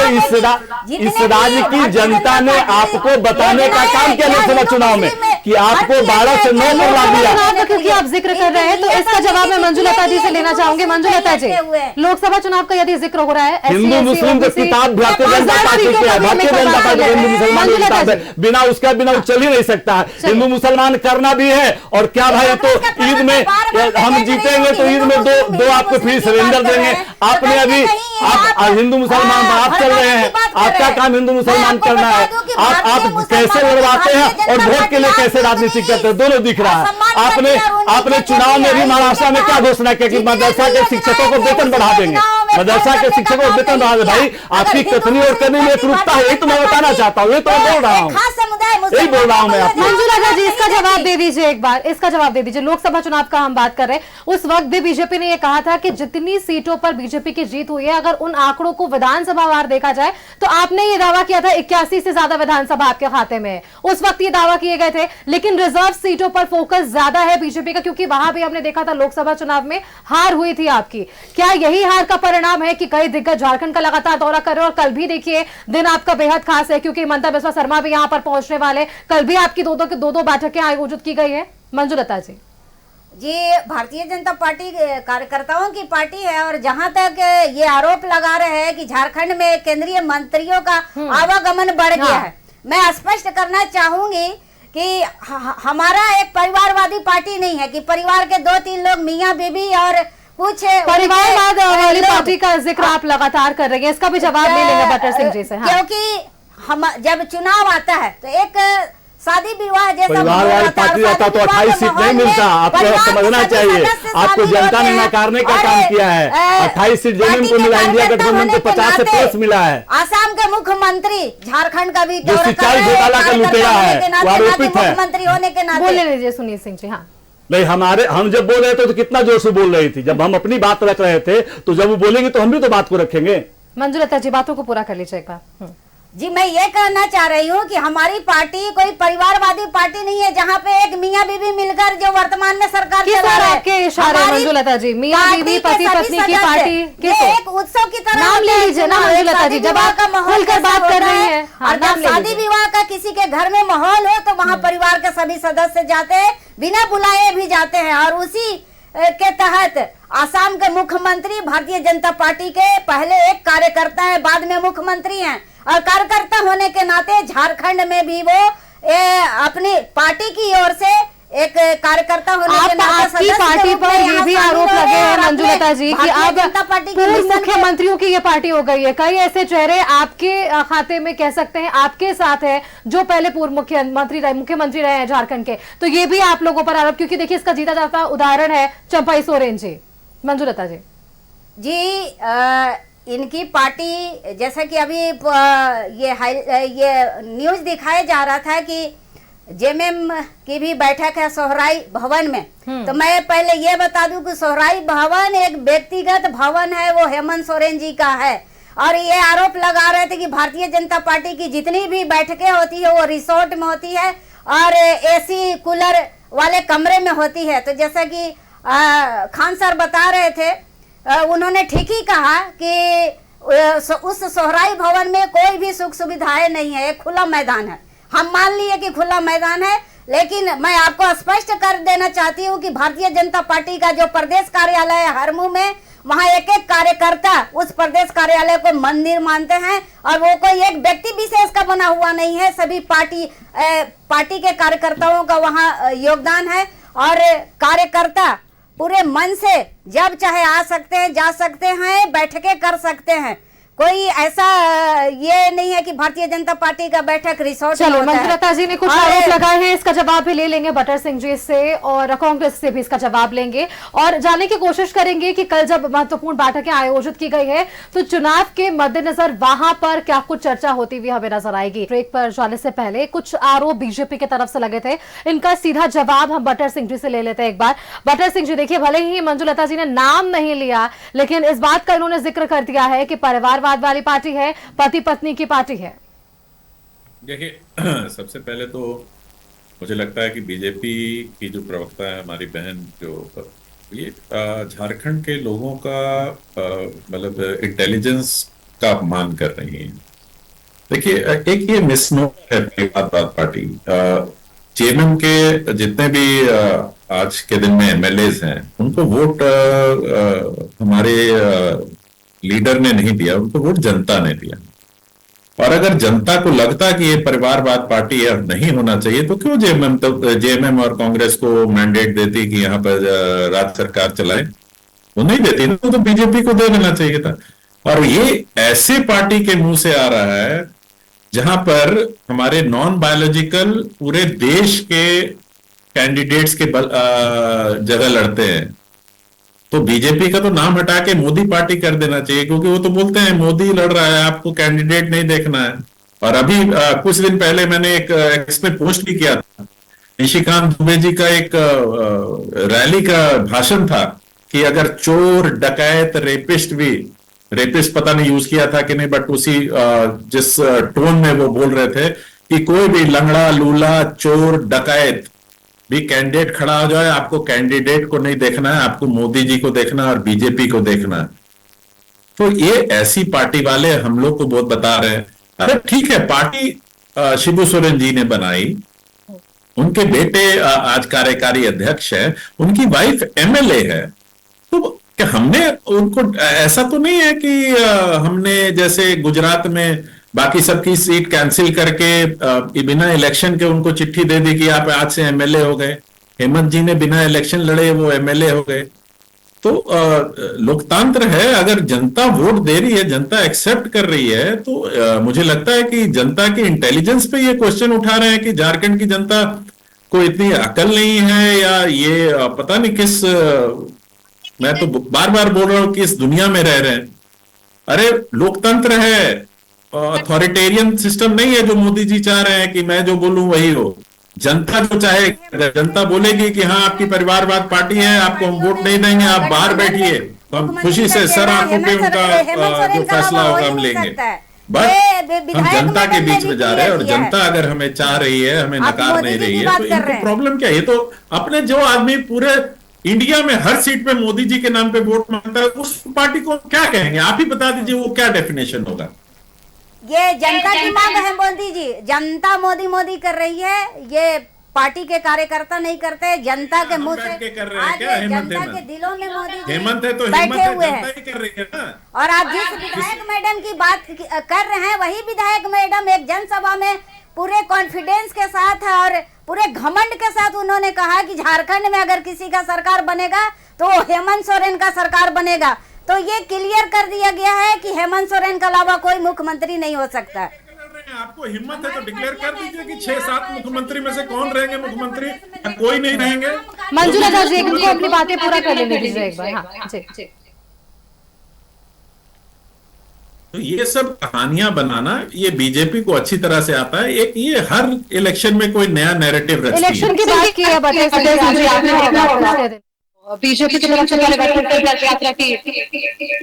इस राज्य की जनता ने आपको बताने का काम किया लोकसभा चुनाव में कि आपको 12 से 9 पर ला दिया। क्योंकि आप जिक्र कर रहे हैं तो इसका जवाब मैं मंजुलता जी से लेना चाहूंगी। मंजुलता जी, लोकसभा चुनाव का यदि जिक्र हो रहा है, हिंदू मुस्लिम की किताब भारतीय जनता पार्टी की है, भारतीय जनता पार्टी हिंदू मुसलमान की किताब है, बिना उसका बिना चल ही नहीं सकता है। हिंदू मुसलमान करना भी है। और क्या भाई, तो ईद में हम जीतेंगे तो ईद में दो आपको फ्री सिलेंडर देंगे। आपने अभी आप हिंदू मुसलमान आप चल रहे हैं, आपका काम हिंदू मुसलमान करना है। आप कैसे लड़वाते हैं और वोट के लिए कैसे राजनीति करते हैं, दोनों दिख रहा है। आपने चुनाव में भी महाराष्ट्र में क्या घोषणा की कि मदरसा के शिक्षकों को वेतन बढ़ा देंगे, मदरसा के शिक्षकों को वेतन बढ़ा देंगे। भाई आपकी कथनी और करने में एकरूपता है, यही तो मैं बताना चाहता हूँ, ये तो मैं बोल रहा हूँ, यही बोल रहा हूँ मैं आपको। मंजुलता जी, इसका जवाब दे दीजिए, एक बार इसका जवाब दे दीजिए। लोकसभा चुनाव का हम बात कर रहे हैं, उस वक्त भी बीजेपी ने यह कहा था कि जितनी सीटों पर बीजेपी की जीत हुई है, अगर उन आंकड़ों को विधानसभा वार देखा जाए तो आपने ये दावा किया था 81 से ज्यादा विधानसभा आपके खाते में है। उस वक्त ये दावा किए गए थे, लेकिन रिजर्व सीटों पर फोकस ज्यादा है बीजेपी का, क्योंकि वहां भी हमने देखा था लोकसभा चुनाव में हार हुई थी आपकी। क्या यही हार का परिणाम है कि कई दिग्गज झारखंड का लगातार दौरा कर रहे हैं? और कल भी देखिए दिन आपका बेहद खास है, क्योंकि हिमंता बिस्वा शर्मा भी यहां पर पहुंचने वाले। कल भी आपकी दो बैठकें आयोजित की गई है। मंजुलता जी, भारतीय जनता पार्टी कार्यकर्ताओं की पार्टी है, और जहां तक ये आरोप लगा रहे हैं कि झारखंड में केंद्रीय मंत्रियों का आवागमन बढ़ गया है, मैं स्पष्ट करना चाहूंगी कि हमारा एक परिवारवादी पार्टी नहीं है कि परिवार के 2-3 लोग मियाँ बीबी और कुछ परिवारवाद वाली पार्टी का जिक्र आप लगातार कर रहे हैं, इसका भी जवाब ले लेंगे बटर सिंह जी से। क्योंकि हम जब चुनाव आता है तो एक शादी विवाह जैसा परिवार वाली पार्टी आता तो 28 सीट नहीं मिलता। आपको समझना चाहिए, आपको जनता ने नकारने का काम किया है। 28 सीट जेएमएम को मिला, इंडिया गठबंधन को 50 से प्लस मिला है। आसाम के मुख्यमंत्री, झारखंड का भी जो सिंचाई घोटाला का लुटेरा है, वो आरोपित है। मुख्यमंत्री होने के नाते बोलने लीजिए सुनील सिंह जी। हाँ नहीं, हम जब बोल रहे थे तो कितना जोर से बोल रही थी, जब हम अपनी बात रख रहे थे, तो जब वो बोलेंगे तो हम भी तो बात को रखेंगे। मंजुलता जी, बातों को पूरा कर लीजिए एक बार। जी, मैं ये कहना चाह रही हूँ कि हमारी पार्टी कोई परिवारवादी पार्टी नहीं है जहाँ पे एक मियाँ बीवी मिलकर जो वर्तमान में सरकार चला रहा है। आपके इशारे मंजुलता जी, मियाँ बीवी पति पत्नी की पार्टी एक उत्सव की तरह नाम ले लीजिए ना मंजुलता जी, जब आप खुलकर बात कर रही है। और जब शादी विवाह का किसी के घर में माहौल हो तो वहाँ परिवार के सभी सदस्य जाते हैं, बिना बुलाए भी जाते हैं। और उसी के तहत आसाम के मुख्यमंत्री भारतीय जनता पार्टी के पहले एक कार्यकर्ता है, बाद में मुख्यमंत्री हैं, और कार्यकर्ता होने के नाते झारखंड में भी वो अपनी पार्टी की ओर से एक कार्यकर्ता होने के नाते आपकी पार्टी पर ये भी आरोप लगे हैं मंजुलता जी कि अब पूर्व मुख्यमंत्रियों की ये पार्टी हो गई है। कई ऐसे चेहरे आपके खाते में कह सकते हैं आपके साथ है जो पहले पूर्व मुख्यमंत्री रहे हैं झारखंड के, तो ये भी आप लोगों पर आरोप, क्योंकि देखिए इसका जीता जाता उदाहरण है चंपाई सोरेन जी। मंजुलता जी, इनकी पार्टी, जैसा कि अभी ये न्यूज दिखाया जा रहा था कि जेएमएम की भी बैठक है सोहराई भवन में। तो मैं पहले ये बता दूं कि सोहराई भवन एक व्यक्तिगत भवन है, वो हेमंत सोरेन जी का है। और ये आरोप लगा रहे थे कि भारतीय जनता पार्टी की जितनी भी बैठकें होती है वो रिसोर्ट में होती है और एसी कूलर वाले कमरे में होती है। तो जैसा कि खान सर बता रहे थे, उन्होंने ठीक ही कहा कि उस सोहराई भवन में कोई भी सुख सुविधाएं नहीं है, एक खुला मैदान है। हम मान लिए कि खुला मैदान है, लेकिन मैं आपको स्पष्ट कर देना चाहती हूँ कि भारतीय जनता पार्टी का जो प्रदेश कार्यालय है हरमू में, वहाँ एक एक कार्यकर्ता उस प्रदेश कार्यालय को मंदिर मानते हैं और वो कोई एक व्यक्ति विशेष का बना हुआ नहीं है, सभी पार्टी के कार्यकर्ताओं का वहाँ योगदान है। और कार्यकर्ता पूरे मन से जब चाहे आ सकते हैं, जा सकते हैं, बैठकें कर सकते हैं। कोई ऐसा ये नहीं है कि भारतीय जनता पार्टी का बैठक रिसोर्ट में होता है। मंजुलता जी ने कुछ आरोप लगाए हैं, इसका जवाब भी ले लेंगे बटर सिंह जी से और कांग्रेस से भी इसका जवाब लेंगे और जानने की कोशिश करेंगे कि कल जब महत्वपूर्ण बैठकें आयोजित की गई है तो चुनाव के मद्देनजर वहां पर क्या कुछ चर्चा होती हुई हमें नजर आएगी। ब्रेक पर जाने से पहले कुछ आरोप बीजेपी की तरफ से लगे थे, इनका सीधा जवाब हम बटर सिंह जी से ले लेते हैं एक बार। बटर सिंह जी, देखिए भले ही मंजुलता जी ने नाम नहीं लिया, लेकिन इस बात का इन्होंने जिक्र कर दिया है कि परिवार वाली पार्टी है, पति पत्नी की पार्टी है। देखिए, सबसे पहले तो मुझे लगता है कि बीजेपी की जो प्रवक्ता है हमारी बहन, जो ये झारखंड के लोगों का मतलब इंटेलिजेंस का अपमान कर रही है। देखिए, एक ये मिसनोमर है परिवारवाद पार्टी। जेएमएम के जितने भी आज के दिन में एमएलएज हैं, उनको वोट हमारे लीडर ने नहीं दिया, उनको वोट जनता ने दिया। और अगर जनता को लगता कि ये परिवारवाद पार्टी है, नहीं होना चाहिए, तो क्यों जेएमएम और कांग्रेस को मैंडेट देती कि यहाँ पर राज्य सरकार चलाए? वो नहीं देती ना, तो बीजेपी को दे देना चाहिए था। और ये ऐसे पार्टी के मुंह से आ रहा है जहां पर हमारे नॉन बायोलॉजिकल पूरे देश के कैंडिडेट्स के जगह लड़ते हैं। तो बीजेपी का तो नाम हटा के मोदी पार्टी कर देना चाहिए, क्योंकि वो तो बोलते हैं मोदी लड़ रहा है, आपको कैंडिडेट नहीं देखना है। और अभी कुछ दिन पहले मैंने एक इसमें पोस्ट भी किया था, निशिकांत दुबे जी का एक रैली का भाषण था कि अगर चोर, डकैत, रेपिस्ट पता नहीं यूज किया था कि नहीं, बट उसी जिस टोन में वो बोल रहे थे कि कोई भी लंगड़ा, लूला, चोर, डकैत भी कैंडिडेट खड़ा हो जाए, आपको कैंडिडेट को नहीं देखना है, आपको मोदी जी को देखना है और बीजेपी को देखना है। तो ये ऐसी पार्टी वाले हम लोग को बहुत बता रहे हैं। अरे ठीक है, पार्टी शिबू सोरेन जी ने बनाई, उनके बेटे आज कार्यकारी अध्यक्ष है, उनकी वाइफ एमएलए है। तो क्या हमने उनको, ऐसा तो नहीं है कि हमने जैसे गुजरात में बाकी सबकी सीट कैंसिल करके बिना इलेक्शन के उनको चिट्ठी दे दी कि आप आज से एमएलए हो गए। हेमंत जी ने बिना इलेक्शन लड़े वो एमएलए हो गए। तो लोकतंत्र है, अगर जनता वोट दे रही है, जनता एक्सेप्ट कर रही है, तो मुझे लगता है कि जनता के इंटेलिजेंस पे ये क्वेश्चन उठा रहे हैं कि झारखंड की जनता को इतनी अकल नहीं है, या ये पता नहीं किस, मैं तो बार बार बोल रहा हूं कि इस दुनिया में रह रहे हैं। अरे लोकतंत्र है, अथॉरिटेरियन सिस्टम नहीं है जो मोदी जी चाह रहे हैं कि मैं जो बोलूं वही हो। जनता जो चाहे, जनता बोलेगी कि हाँ आपकी परिवारवाद पार्टी है, आपको हम वोट नहीं देंगे, आप बाहर बैठिए, तो हम खुशी से सर आंखों पे उनका जो फैसला होगा हम लेंगे। बट हम जनता के बीच में जा रहे हैं, और जनता अगर हमें चाह रही है, हमें नकार नहीं रही है, तो इनको प्रॉब्लम क्या है? तो अपने जो आदमी पूरे इंडिया में हर सीट पे मोदी जी के नाम पे वोट मांगता है, उस पार्टी को क्या कहेंगे? आप ही बता दीजिए वो क्या डेफिनेशन होगा। ये जनता की मांग है मोदी जी, जनता मोदी मोदी कर रही है, ये पार्टी के कार्यकर्ता नहीं करते, जनता के मुंह से आज जनता के दिलों में मोदी जी हेमंत है तो बैठे हुए हैं। जनता ही कर रही है ना। और आप जिस विधायक मैडम की बात कर रहे हैं, वही विधायक मैडम एक जनसभा में पूरे कॉन्फिडेंस के साथ और पूरे घमंड के साथ उन्होंने कहा कि झारखंड में अगर किसी का सरकार बनेगा तो हेमंत सोरेन का सरकार बनेगा। तो ये क्लियर कर दिया गया है कि हेमंत सोरेन के अलावा कोई मुख्यमंत्री नहीं हो सकता। आपको हिम्मत है तो डिक्लेयर कर दीजिए कि 6-7 मुख्यमंत्री में से कौन रहेंगे मुख्यमंत्री, कोई नहीं रहेंगे। मंजुलता जी को अपनी बातें पूरा कर लेने दीजिए एक बार। हाँ, जी। तो ये सब कहानियां बनाना ये बीजेपी को अच्छी तरह से आता है। एक ये हर इलेक्शन में कोई नया नैरेटिव रचती है। इलेक्शन की बात की है बीजेपी की तरफ से यात्रा की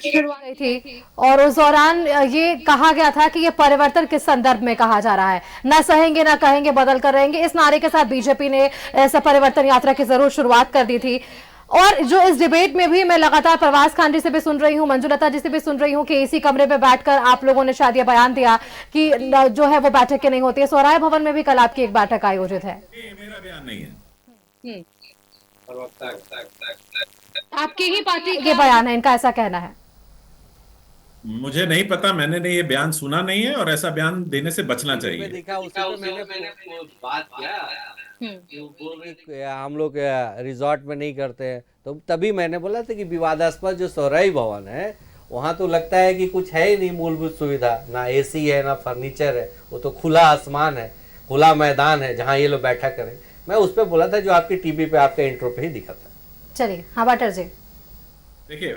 शुरुआत थी और उस दौरान ये कहा गया था कि ये परिवर्तन किस संदर्भ में कहा जा रहा है, न सहेंगे न कहेंगे, बदल कर रहेंगे। इस नारे के साथ बीजेपी ने ऐसा परिवर्तन यात्रा की जरूर शुरुआत कर दी थी। और जो इस डिबेट में भी मैं लगातार प्रवास खान जी से भी सुन रही हूँ, मंजुलता जी से भी सुन रही हूँ कि इसी कमरे में बैठकर आप लोगों ने शायद ये बयान दिया कि जो है वो बैठकें नहीं होती है। सौराय भवन में भी कल आपकी एक बैठक आयोजित है। मेरा बयान नहीं है, आपकी ही पार्टी के बयान है, इनका ऐसा कहना है। मुझे नहीं पता, मैंने ये बयान सुना नहीं है और ऐसा बयान देने से बचना चाहिए। देखा उसी पे मैंने बात किया, हम लोग रिजॉर्ट में नहीं करते हैं, तो तभी मैंने बोला था कि विवादास्पद जो सौराई भवन है वहाँ तो लगता है कि कुछ है ही नहीं मूलभूत सुविधा, ना एसी है ना फर्नीचर है, वो तो खुला आसमान है, खुला मैदान है जहाँ ये लोग बैठा करें। मैं उस पर बोला था जो आपके टीवी पे आपके इंट्रो पे ही दिखा था। चलिए हाँ बाटर जी। देखिए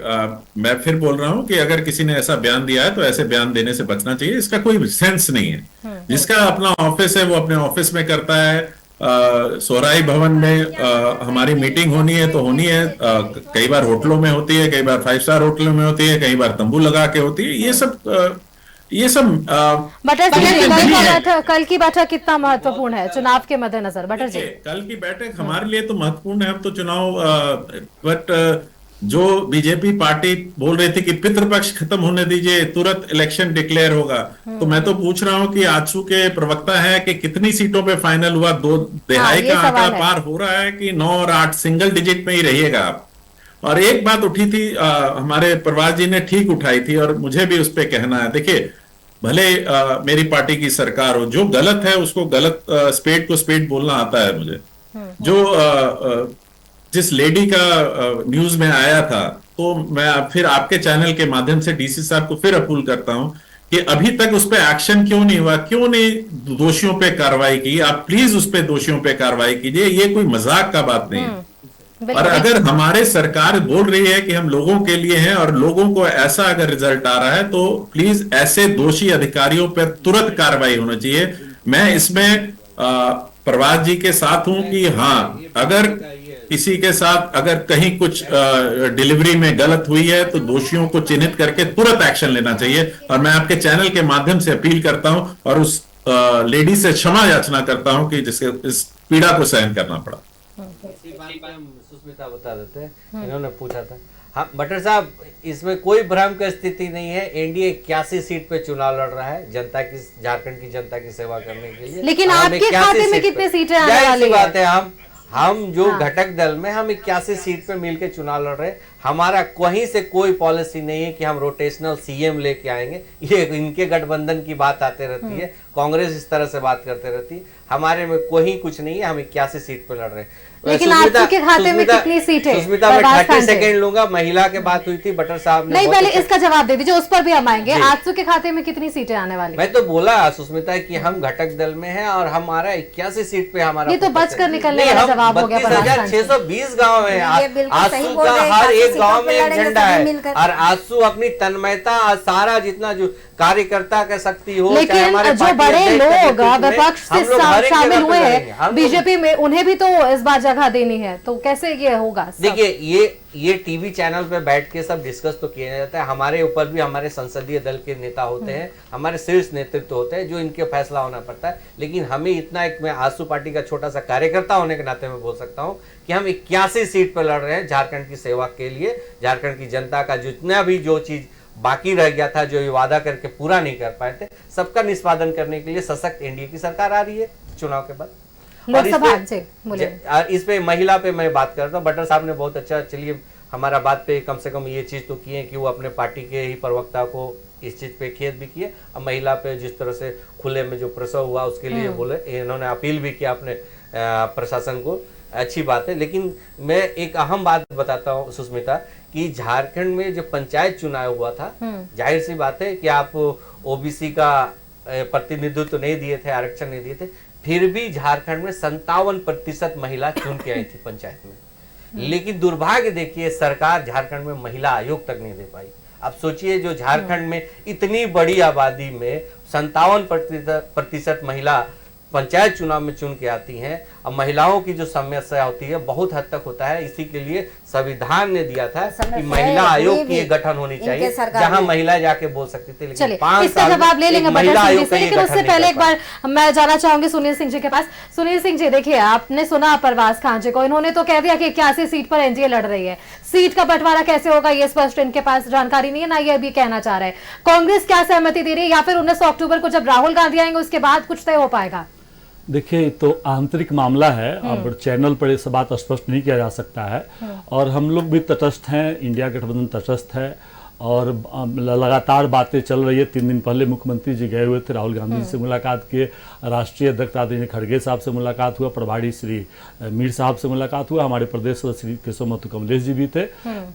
मैं फिर बोल रहा हूं कि अगर किसी ने ऐसा बयान दिया है तो ऐसे बयान देने से बचना चाहिए, इसका कोई सेंस नहीं है। जिसका अपना ऑफिस है वो अपने ऑफिस में करता है। सोराई भवन में हमारी मीटिंग होनी है तो होनी है, कई बार होटलों में होती है, कई बार 5 स्टार होटलों में होती है, कई बार तंबू लगा के होती है। ये सब बटर जी कल की बैठक कितना महत्वपूर्ण है चुनाव के मद्देनजर? बटर जी कल की बैठक हमारे लिए तो महत्वपूर्ण है, हम तो चुनाव बट जो बीजेपी पार्टी बोल रही थी कि पितृपक्ष खत्म होने दीजिए, तुरंत इलेक्शन डिक्लेयर होगा, तो मैं तो पूछ रहा हूं कि आजसू के प्रवक्ता है कि कितनी सीटों पे फाइनल हुआ? 2 तिहाई का आंकड़ा पार हो रहा है कि 9 और 8 सिंगल डिजिट में ही रहिएगा आप? और एक बात उठी थी, हमारे प्रवास जी ने ठीक उठाई थी और मुझे भी उस पर कहना है। देखिए भले मेरी पार्टी की सरकार हो, जो गलत है उसको गलत, स्पेड को स्पेड बोलना आता है मुझे। जो जिस लेडी का न्यूज में आया था, तो मैं फिर आपके चैनल के माध्यम से डीसी साहब को फिर अपील करता हूं कि अभी तक उस पर एक्शन क्यों नहीं हुआ, क्यों नहीं दोषियों पे कार्रवाई की? आप प्लीज उस पे दोषियों पे कार्रवाई कीजिए, ये कोई मजाक का बात नहीं है। और अगर हमारे सरकार बोल रही है कि हम लोगों के लिए हैं और लोगों को ऐसा अगर रिजल्ट आ रहा है, तो प्लीज ऐसे दोषी अधिकारियों पर तुरंत कार्रवाई होनी चाहिए। मैं इसमें प्रवास जी के साथ हूं कि हाँ, अगर किसी के साथ अगर कहीं कुछ डिलीवरी में गलत हुई है तो दोषियों को चिन्हित करके तुरंत एक्शन लेना चाहिए। और मैं आपके चैनल के माध्यम से अपील करता हूं और उस लेडी से क्षमा याचना करता हूं कि जिसके इस पीड़ा को सहन करना पड़ा। सुष्मिता बता देते हैं, इन्होंने पूछा था। हाँ बटर साहब, इसमें कोई भ्रम की स्थिति नहीं है। एनडीए 81 सीट पे चुनाव लड़ रहा है जनता की, झारखंड की जनता की सेवा करने के लिए। लेकिन आपके खाते में कितने सीटें आने वाली बात है? हम जो घटक दल में हम 81 सीट पे मिलकर चुनाव लड़ रहे हैं। हमारा कहीं से कोई पॉलिसी नहीं है कि हम रोटेशनल सीएम लेके आएंगे। ये इनके गठबंधन की बात आते रहती है, कांग्रेस इस तरह से बात करते रहती है। हमारे में कोई कुछ नहीं है, हम 81 सीट पे लड़ रहे हैं। लेकिन आपके खाते में कितनी सीटें? सुष्मिता, मैं 30 सेकंड लूंगा। महिला के बात हुई थी, बटर साहब ने नहीं, पहले इसका जवाब दे दीजिए, उस पर भी हम आएंगे। आजसू के खाते में कितनी सीटें आने वाली? मैं तो बोला सुष्मिता कि हम घटक दल में हैं और हमारा 81 सीट पे हमारा, ये तो बच कर निकलने वाला जवाब हो गया। 32,620 गाँव है, आजसू का हर एक गाँव में एक झंडा है और आजसू अपनी तन्मयता, सारा जितना जो कार्यकर्ता का शक्ति हो, लेकिन जो बड़े लोग विपक्ष से शामिल हुए हैं बीजेपी में, उन्हें भी तो इस बार जगह देनी है, तो कैसे ये होगा? देखिए ये टीवी चैनल पे बैठ के सब डिस्कस तो किया जाता है। हमारे ऊपर भी हमारे संसदीय दल के नेता होते हैं, हमारे शीर्ष नेतृत्व होते हैं, जो इनके फैसला होना पड़ता है। लेकिन हमें इतना, एक मैं आजसू पार्टी का छोटा सा कार्यकर्ता होने के नाते में बोल सकता हूँ कि हम 81 सीट पर लड़ रहे हैं झारखंड की सेवा के लिए। झारखंड की जनता का जितना भी जो चीज बाकी रह गया था, जो ये वादा करके पूरा नहीं कर पाए थे, सबका निष्पादन करने के लिए सशक्त एनडीए की सरकार आ रही है चुनाव के बाद। और इस पे महिला पे मैं बात करता हूँ। बटर साहब ने बहुत अच्छा, चलिए हमारा बात पे कम से कम ये चीज तो की है कि वो अपने पार्टी के ही प्रवक्ता को इस चीज पे खेद भी किए। अब महिला पे जिस तरह से खुले में जो प्रसव हुआ उसके लिए बोले, इन्होंने अपील भी किया अपने प्रशासन को, अच्छी बात है। लेकिन मैं एक अहम बात बताता हूँ सुष्मिता, कि झारखंड में जो पंचायत चुनाव हुआ था, जाहिर सी बात है कि आप ओबीसी का प्रतिनिधित्व नहीं दिए थे, आरक्षण नहीं दिए थे, फिर भी झारखंड में 57% महिला चुन के आई थी पंचायत में। लेकिन दुर्भाग्य देखिए, सरकार झारखंड में महिला आयोग तक नहीं दे पाई। अब सोचिए जो झारखंड में इतनी बड़ी आबादी में 57% महिला पंचायत चुनाव में चुन के आती हैं। अब महिलाओं की जो समस्या होती है बहुत हद तक होता है, इसी के लिए संविधान ने दिया था कि महिला आयोग की गठन होनी चाहिए जहां महिला जाके बोल सकती थी। लेकिन 5 इसका जवाब ले लेंगे महिला आयोग से, लेकिन उससे पहले एक बार मैं जाना चाहूंगी सुनील सिंह जी के पास। सुनील सिंह जी, देखिए आपने सुना परवाज खान जी को, इन्होंने तो कह दिया कि 81 सीट पर एनडीए लड़ रही है। सीट का बंटवारा कैसे होगा ये स्पष्ट इनके पास जानकारी नहीं है, ना ये अभी कहना चाह रहे हैं। कांग्रेस क्या सहमति दे रही है, या फिर 19 अक्टूबर को जब राहुल गांधी आएंगे उसके बाद कुछ तय हो पाएगा? देखिए तो आंतरिक मामला है, अब चैनल पर इस बात स्पष्ट नहीं किया जा सकता है। और हम लोग भी तटस्थ हैं, इंडिया गठबंधन तटस्थ है और लगातार बातें चल रही है। 3 दिन पहले मुख्यमंत्री जी गए हुए थे, राहुल गांधी जी से मुलाकात किए, राष्ट्रीय अध्यक्ष आदरणीय खड़गे साहब से मुलाकात हुआ, प्रभारी श्री मीर साहब से मुलाकात हुआ, हमारे प्रदेश सदस्य श्री केशव महतो कमलेश जी भी थे।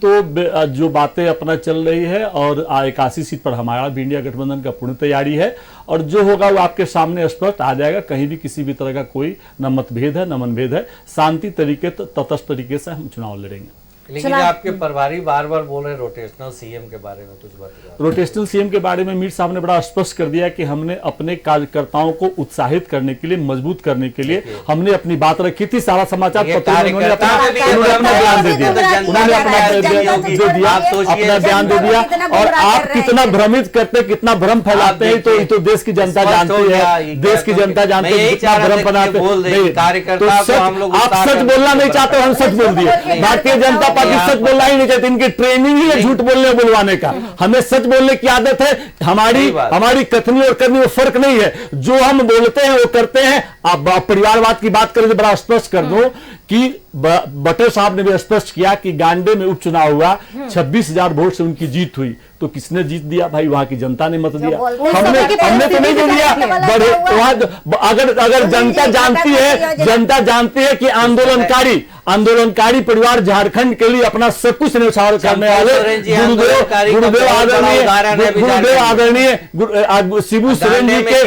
तो जो बातें अपना चल रही है और 81 सीट पर हमारा भी इंडिया गठबंधन का पूर्ण तैयारी है और जो होगा वो आपके सामने स्पष्ट आ जाएगा। कहीं भी किसी भी तरह का कोई न मतभेद है न मनभेद है, शांति तरीके तटस्थ तरीके से हम चुनाव लड़ेंगे। लेकिन आपके प्रभारी बार बार बोल रहे हैं रोटेशनल सीएम के बारे में, कुछ बात रोटेशनल सीएम के बारे में मीर साहब ने बड़ा स्पष्ट कर दिया कि हमने अपने कार्यकर्ताओं को उत्साहित करने के लिए, मजबूत करने के लिए हमने अपनी बात रखी थी। सारा समाचार पत्रों में उन्होंने अपना बयान दे दिया, उन्होंने अपना बयान दे दिया। और आप कितना भ्रमित करते, कितना भ्रम फैलाते हैं तो ये तो देश की जनता जानती है, देश की जनता जानती है कितना भ्रम फैलाते हैं। आप सच बोलना नहीं चाहते, हम सच बोल दिए। भारतीय जनता पार्टी सच बोलना ही नहीं चाहती, इनकी ट्रेनिंग ही है झूठ बोलने बुलवाने का। हमें सच बोलने की आदत है, हमारी कथनी और करनी में फर्क नहीं है, जो हम बोलते हैं वो करते हैं। आप परिवारवाद की बात करें तो बड़ा स्पष्ट कर दूं कि बटर साहब ने भी स्पष्ट किया कि गांडे में उपचुनाव हुआ, 26,000 वोट से उनकी जीत हुई। तो किसने जीत दिया भाई? वहां की जनता ने मत दिया, हमने तो नहीं दिया। अगर जनता जानती है कि आंदोलनकारी परिवार झारखंड के लिए अपना सब कुछ न्यौछावर करने वाले गुरुदेव आदरणीय शिबू सोरेन जी के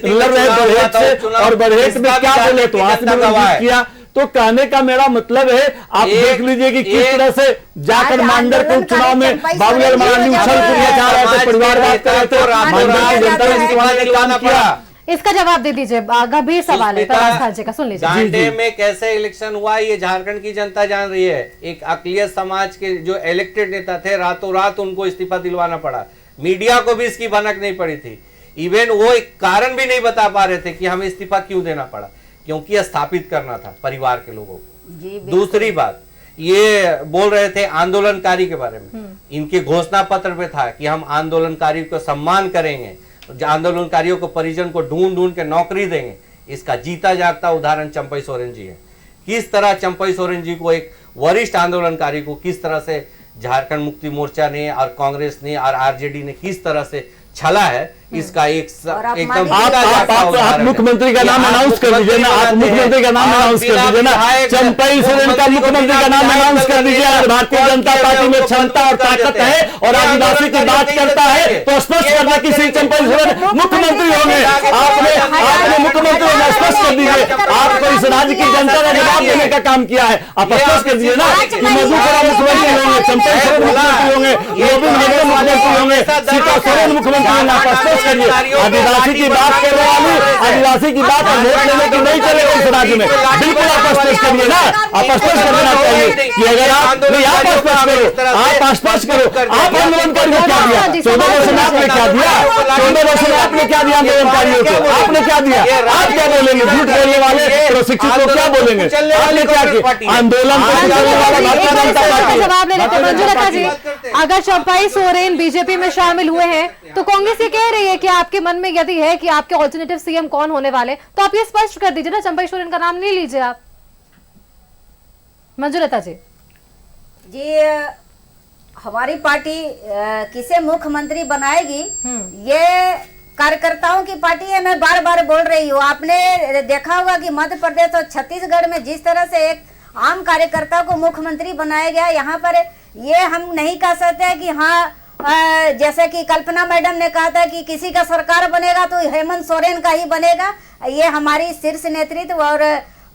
लड़ रहे बरहेट से, और बरहेट में क्या बोले तो वहां से जीत किया। तो कहने का मेरा मतलब है, आप देख लीजिए कि किस तरह से जाकर मांडर के चुनाव में बाबूलाल मरांडी उछल कूद जा रहे थे, परिवारवाद कर रहे थे, जनता ने काम किया। इसका जवाब दे दीजिए, गंभीर सवाल है परवाज खान जी का, सुन लीजिए। गांडे में कैसे इलेक्शन हुआ ये झारखंड की जनता जान रही है। एक अकलियत समाज के जो इलेक्टेड नेता थे, रातों रात उनको इस्तीफा दिलवाना पड़ा। मीडिया को भी इसकी भनक नहीं पड़ी थी, इवन वो एक कारण भी नहीं बता पा रहे थे कि हमें इस्तीफा क्यों देना पड़ा, क्योंकि स्थापित करना था परिवार के लोगों को। दूसरी बात, ये बोल रहे थे आंदोलनकारी के बारे में, इनके घोषणा पत्र पे था कि हम आंदोलनकारी को सम्मान करेंगे, आंदोलनकारियों को परिजन को ढूंढ के नौकरी देंगे। इसका जीता जागता उदाहरण चंपई सोरेन जी है। किस तरह चंपई सोरेन जी को, एक वरिष्ठ आंदोलनकारी को, किस तरह से झारखंड मुक्ति मोर्चा ने और कांग्रेस ने और आरजेडी ने किस तरह से छला है, इसका एकदम आप मुख्यमंत्री का नाम अनाउंस कर दीजिए ना, आप मुख्यमंत्री का नाम अनाउंस कर दीजिए ना, चंपई सोरेन का मुख्यमंत्री का नाम अनाउंस कर दीजिए। अगर भारतीय जनता पार्टी में क्षमता और ताकत है और आदिवासी की बात करता है तो स्पष्ट करना कि श्री चंपई सोरेन मुख्यमंत्री होंगे। आपने मुख्यमंत्री होना स्पष्ट कर दीजिए। आपको इस राज्य की जनता ने जवाब देने का काम किया है, आप स्पष्ट कर दीजिए ना कि मधुपुरा मुख्यमंत्री होंगे, चंपई सोरेन मुख्यमंत्री होंगे, गोविंद हेगड़े मुख्यमंत्री होंगे, सीता सोरेन मुख्यमंत्री होंगे। आप स्पष्ट करिए। आदिवासी की बात कर रहे हैं, आदिवासी की बात वोट लेने की नहीं चलेगा इस राज्य में, बिल्कुल आप स्पष्ट करिए ना। आप स्पष्ट कर देना चाहिए कि अगर आप स्पष्ट करो, आप स्पष्ट करो, आप आंदोलनकारियों को क्या दिया? 14 वर्ष में आपने क्या दिया? 14 वर्ष में आपने क्या दिया आंदोलनकारियों को? आपने क्या दिया? आप क्या बोलेंगे? झूठ बोलने वाले प्रशिक्षित को क्या बोलेंगे? आपने क्या किया? आंदोलन जवाब ले लेते मंजुलता जी, अगर चंपई सोरेन बीजेपी में शामिल हुए हैं तो कांग्रेस ये कह रही है कि आपके मन में यदि है कि आपके ऑल्टरनेटिव सीएम कौन होने वाले, तो आप ये स्पष्ट कर दीजिए ना, चंपई सोरेन का नाम नहीं लीजिए आप। मंजुलता जी हमारी पार्टी किसे मुख्यमंत्री बनाएगी ये कार्यकर्ताओं की पार्टी है। मैं बार बार बोल रही हूँ, आपने देखा होगा कि मध्य प्रदेश और छत्तीसगढ़ में जिस तरह से एक आम कार्यकर्ता को मुख्यमंत्री बनाया गया, यहाँ पर ये हम नहीं कह सकते कि हाँ जैसे कि कल्पना मैडम ने कहा था कि किसी का सरकार बनेगा तो हेमंत सोरेन का ही बनेगा। ये हमारी शीर्ष नेतृत्व और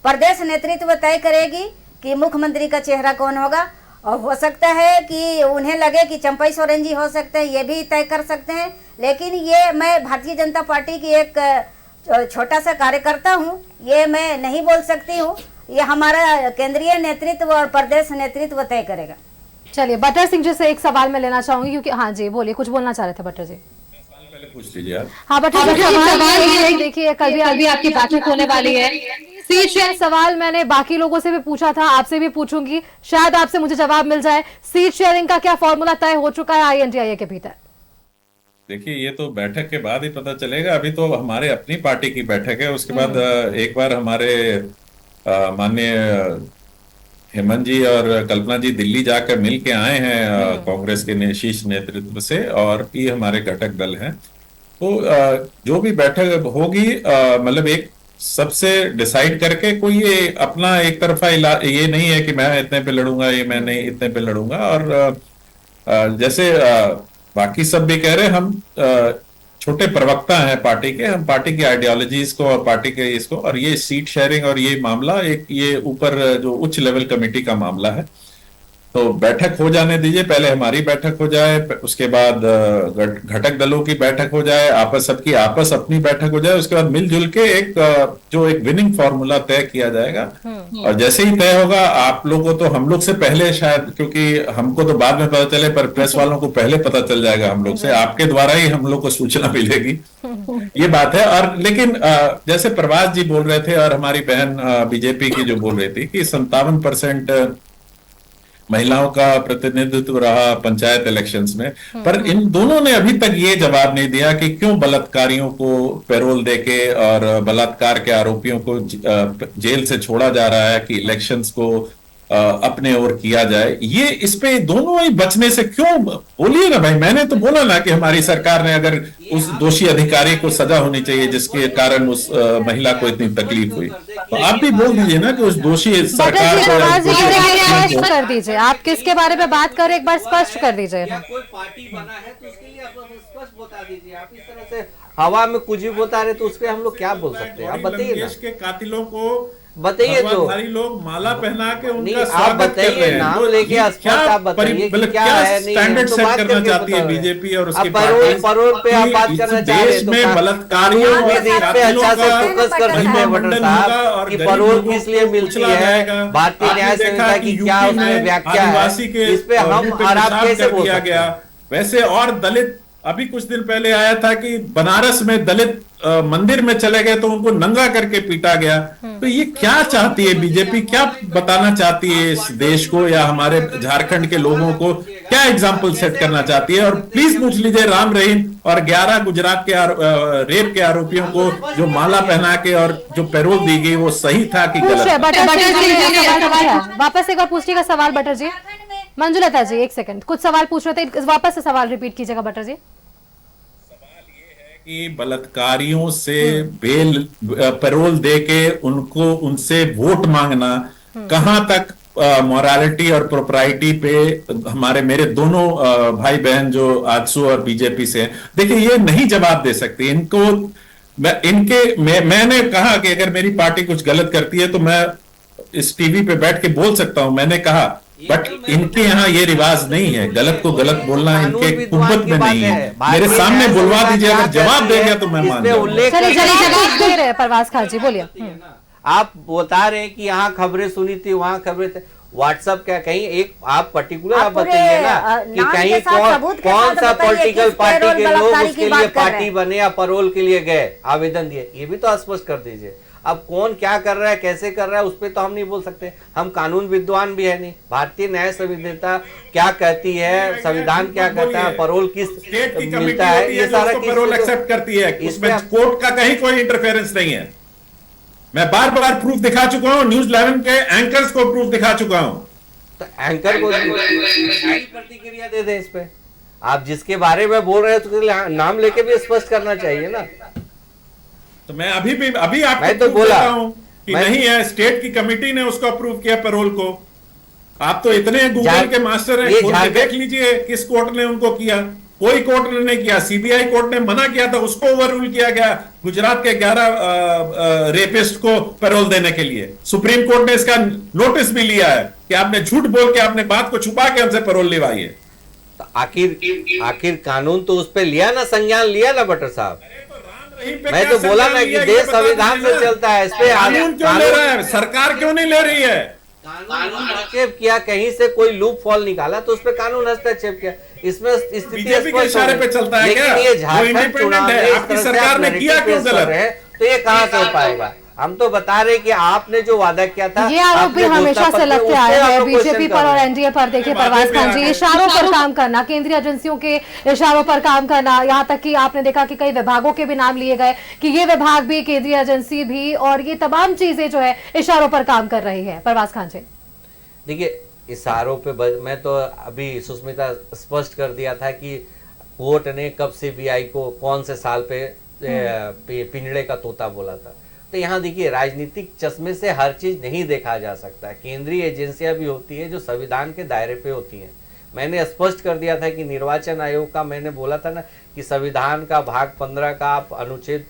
प्रदेश नेतृत्व तय करेगी कि मुख्यमंत्री का चेहरा कौन होगा। और हो सकता है कि उन्हें लगे कि चंपई सोरेन जी हो सकते हैं, ये भी तय कर सकते हैं। लेकिन ये मैं भारतीय जनता पार्टी की एक छोटा सा कार्यकर्ता हूँ, ये मैं नहीं बोल सकती हूँ। ये हमारा केंद्रीय नेतृत्व और प्रदेश नेतृत्व तय करेगा। चलिए बटर सिंह जी से एक सवाल मैं लेना चाहूंगी, क्योंकि हाँ जी बोलिए, कुछ बोलना चाह रहे थे बटर जी। पहले पूछ लीजिए आप। हाँ बटर जी, सवाल ये है, देखिए कल भी आपकी बैठक होने वाली है, सीट शेयर सवाल मैंने बाकी लोगों से भी पूछा था, आपसे भी पूछूंगी, शायद आपसे मुझे जवाब मिल जाए। सीट शेयरिंग का क्या फॉर्मूला तय हो चुका है INDIA के भीतर? देखिए ये तो बैठक के बाद ही पता चलेगा। अभी तो हमारे अपनी पार्टी की बैठक है, उसके बाद एक बार हमारे माननीय हेमंत जी और कल्पना जी दिल्ली जाकर मिल के आए हैं कांग्रेस के शीर्ष नेतृत्व से, और ये हमारे घटक दल हैं। तो जो भी बैठक होगी मतलब एक सबसे डिसाइड करके, कोई ये अपना एक तरफा ये नहीं है कि मैं इतने पे लड़ूंगा, ये मैं नहीं इतने पे लड़ूंगा। और जैसे बाकी सब भी कह रहे, हम छोटे प्रवक्ता हैं पार्टी के, हम पार्टी की आइडियोलॉजीज को और पार्टी के इसको, और ये सीट शेयरिंग और ये मामला एक ये ऊपर जो उच्च लेवल कमेटी का मामला है। तो बैठक हो जाने दीजिए, पहले हमारी बैठक हो जाए, उसके बाद घटक दलों की बैठक हो जाए, सबकी आपस अपनी बैठक हो जाए, उसके बाद मिलजुल के एक विनिंग फॉर्मूला तय किया जाएगा। और जैसे ही तय होगा, आप लोगों को तो हम लोग से पहले शायद, क्योंकि हमको तो बाद में पता चले, पर प्रेस वालों को पहले पता चल जाएगा हम लोग से, आपके द्वारा ही हम लोग को सूचना मिलेगी, ये बात है। और लेकिन जैसे प्रभास जी बोल रहे थे और हमारी बहन बीजेपी की जो बोल रही थी कि 57% महिलाओं का प्रतिनिधित्व रहा पंचायत इलेक्शंस में, पर इन दोनों ने अभी तक ये जवाब नहीं दिया कि क्यों बलात्कारियों को पैरोल देके और बलात्कार के आरोपियों को जेल से छोड़ा जा रहा है, कि इलेक्शंस को अपने ओर किया जाए। ये इस पे दोनों ही बचने से क्यों, बोलिए ना भाई। मैंने तो बोला ना कि हमारी सरकार ने, अगर उस दोषी अधिकारी को सजा होनी चाहिए जिसके कारण उस महिला को इतनी तकलीफ हुई, तो आप भी बोल दीजिए ना कि उस दोषी सरकार को स्पष्ट कर दीजिए, आप किसके बारे में बात कर रहे, एक बार स्पष्ट कर दीजिए। कोई पार्टी बना है तो उसके लिए आप स्पष्ट बता दीजिए। आप इस तरह से हवा में कुछ भी बता रहे तो उस पर हम लोग क्या बोल सकते हैं? आप बताइए ना। देश के कातिलों को बताइए, तो लोग माला पहना के उनका आप स्वागत कर रहे हैं। नाम लेके स्पष्ट आप बताइए कि क्या है, नहीं स्टैंडर्ड सेट करना चाहती है बीजेपी और उसकी पार्टी। परोल पे आप बात करना चाह रहे हैं, देश में बलात्कारियों और अच्छा से फोकस कर सकते हैं बटर साहब कि परोल किस लिए मिलती है, भारतीय न्याय संहिता की क्या उसमें व्याख्या है, इस पे हम और आप कैसे बोल सकते हैं? वैसे और दलित, अभी कुछ दिन पहले आया था कि बनारस में दलित मंदिर में चले गए तो उनको नंगा करके पीटा गया। तो ये क्या चाहती है बीजेपी, क्या बताना चाहती है इस देश को या हमारे झारखंड के लोगों को, क्या एग्जाम्पल सेट करना चाहती है? और प्लीज पूछ लीजिए राम रहीम और 11 गुजरात के रेप के आरोपियों को जो माला पहना के और जो पैरोल दी गई, वो सही था कि गलत? वापस एक बार पूछिएगा सवाल बटर जी। मंजुलता जी एक सेकंड, कुछ सवाल पूछ रहे थे, वापस से सवाल रिपीट कीजिएगा बटर जी। कि बलात्कारियों से पैरोल देके उनसे वोट मांगना कहां तक मोरालिटी और प्रोप्राइटी पे मेरे दोनों भाई बहन जो आजसू और बीजेपी से, देखिए ये नहीं जवाब दे सकते इनको। मैंने कहा कि अगर मेरी पार्टी कुछ गलत करती है तो मैं इस टीवी पे बैठ के बोल सकता हूं, मैंने कहा, बट इनके यहाँ ये रिवाज नहीं है, गलत को गलत बोलना इनके कुंबत में नहीं है। मेरे सामने बुलवा दीजिए, अगर जवाब देगा तो मैं मान जाऊंगा। परवाज खान जी बोलिए। आप बता रहे हैं कि यहाँ खबरें सुनी थी, वहाँ खबरें थे, व्हाट्सएप क्या कहीं एक आप पर्टिकुलर आप बताइए ना कि कहीं कौन सा पॉलिटिकल पार्टी के लोग उसके लिए पार्टी बने या परोल के लिए गए आवेदन दिए, ये भी तो स्पष्ट कर दीजिए। अब कौन क्या कर रहा है, कैसे कर रहा है, उस पर तो हम नहीं बोल सकते, हम कानून विद्वान भी है नहीं। भारतीय न्याय संहिता क्या कहती है, संविधान क्या कहता है, परोल किस मिलता है, ये सारा परोल एक्सेप्ट करती है, इसमें कोर्ट का कहीं कोई इंटरफेरेंस नहीं है। मैं बार बार प्रूफ दिखा चुका हूं, न्यूज़ 11 के एंकर्स को प्रूफ दिखा चुका हूं। तो एंकर को प्रतिक्रिया दे दे इस पे। आप जिसके बारे में बोल रहे हैं तो नाम लेके भी स्पष्ट करना चाहिए ना। तो मैं अभी आपको तो बोला हूं कि नहीं है, स्टेट की कमेटी ने उसको अप्रूव किया पैरोल को। आप तो इतने गूगल के मास्टर हैं, खोल के देख लीजिए किस कोर्ट ने उनको किया। कोई कोर्ट ने नहीं किया। सीबीआई कोर्ट ने मना किया था, उसको ओवररूल किया गया गुजरात के 11 रेपिस्ट को पैरोल देने के लिए। सुप्रीम कोर्ट ने इसका नोटिस भी लिया है कि आपने झूठ बोल के अपने बात को छुपा के हमसे पैरोल लिवाई है। तो आखिर कानून तो उस पर लिया ना, संज्ञान लिया ना बटर साहब। मैं तो बोला ना कि देश संविधान से चलता है, इस पे कानून क्यों ले रहा है सरकार, क्यों नहीं ले रही है? कानून हस्तक्षेप किया, कहीं से कोई लूप फॉल निकाला तो उस पर कानून हस्तक्षेप किया। इसमें स्थिति बीजेपी के इशारे पे चलता है क्या? ये झारखंड चुनाव में आपकी सरकार ने किया क्यों गलत है? तो ये कहां से हो पाएगा? हम तो बता रहे कि आपने जो वादा किया था, ये आरोप भी हमेशा से लगते आए हैं बीजेपी पर और एनडीए पर। देखिए परवाज खान जी, इशारों पर काम करना, केंद्रीय एजेंसियों के इशारों पर काम करना, यहाँ तक कि आपने देखा कि कई विभागों के भी नाम लिए गए कि ये विभाग भी, केंद्रीय एजेंसी भी, और ये तमाम चीजें जो है इशारों पर काम कर रही है। परवाज खान जी देखिए, इशारों पे मैं तो अभी सुष्मिता स्पष्ट कर दिया था कि कोर्ट ने कब सीबीआई को कौन से साल पे पिंजड़े का तोता बोला था। तो यहाँ देखिए, राजनीतिक चश्मे से हर चीज नहीं देखा जा सकता है। केंद्रीय एजेंसियां भी होती है जो संविधान के दायरे पे होती हैं। मैंने स्पष्ट कर दिया था कि निर्वाचन आयोग का, मैंने बोला था ना कि संविधान का भाग 15 का आप अनुच्छेद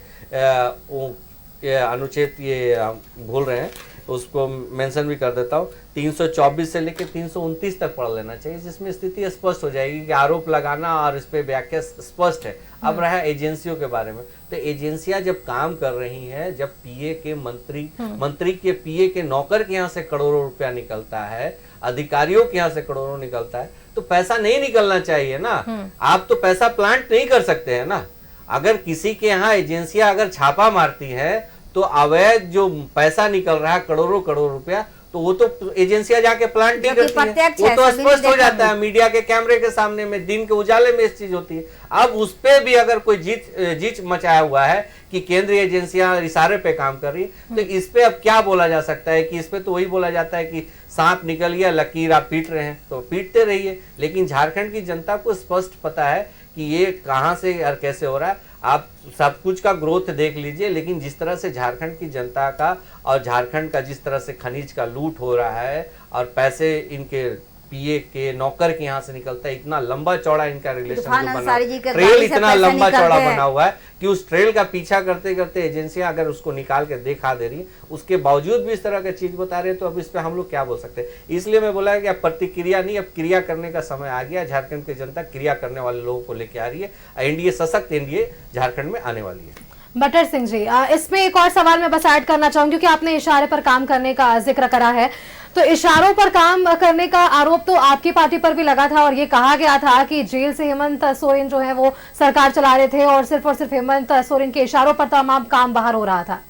ये भूल रहे हैं, उसको मेंशन भी कर देता हूँ, 324 से लेकर 329 तक पढ़ लेना चाहिए, जिसमें स्थिति स्पष्ट हो जाएगी कि आरोप लगाना और इस पे व्याख्या स्पष्ट है। अब रहा एजेंसियों के बारे में, तो एजेंसियां जब काम कर रही हैं, जब पीए के मंत्री के पीए के नौकर के यहाँ से करोड़ों रुपया निकलता है, अधिकारियों के यहाँ से करोड़ों निकलता है, तो पैसा नहीं निकलना चाहिए ना। आप तो पैसा प्लांट नहीं कर सकते हैं ना। अगर किसी के यहाँ एजेंसियां अगर छापा मारती है तो अवैध जो पैसा निकल रहा है करोड़ों रुपया, तो वो तो एजेंसियां जाके प्लांट नहीं करती है, वो तो स्पष्ट हो जाता है मीडिया के कैमरे के सामने में, दिन के उजाले में इस चीज होती है। अब उस पे भी अगर कोई जीत मचाया हुआ है कि केंद्रीय एजेंसियां इशारे पे काम कर रही, तो इस पे अब क्या बोला जा सकता है? कि इस पे तो वही बोला जाता है कि सांप निकल गया, लकीर आप पीट रहे हैं, तो पीटते रहिए। लेकिन झारखंड की जनता को स्पष्ट पता है कि ये कहां से और कैसे हो रहा है। आप सब कुछ का ग्रोथ देख लीजिए, लेकिन जिस तरह से झारखंड की जनता का और झारखंड का जिस तरह से खनिज का लूट हो रहा है और पैसे इनके पीए के नौकर के यहाँ से निकलता है, इतना लंबा चौड़ा इनका रिलेशन जो बना, ट्रेल इतना लंबा चौड़ा बना हुआ है कि उस ट्रेल का पीछा करते करते एजेंसियां अगर उसको निकाल के दिखा दे रही है, उसके बावजूद भी इस तरह की चीज बता रहे हैं, तो अब इस पे हम लोग क्या बोल सकते हैं? इसलिए मैं बोला कि अब प्रतिक्रिया नहीं, अब क्रिया करने का समय आ गया। झारखंड की जनता क्रिया करने वाले लोगों को लेके आ रही है। एनडीए सशक्त एनडीए झारखंड में आने वाली है। बटर सिंह जी, इसमें एक और सवाल मैं बस ऐड करना चाहूंगी, क्योंकि आपने इशारे पर काम करने का जिक्र करा है, तो इशारों पर काम करने का आरोप तो आपकी पार्टी पर भी लगा था और ये कहा गया था कि जेल से हेमंत सोरेन जो है वो सरकार चला रहे थे और सिर्फ हेमंत सोरेन के इशारों पर तमाम काम बाहर हो रहा था।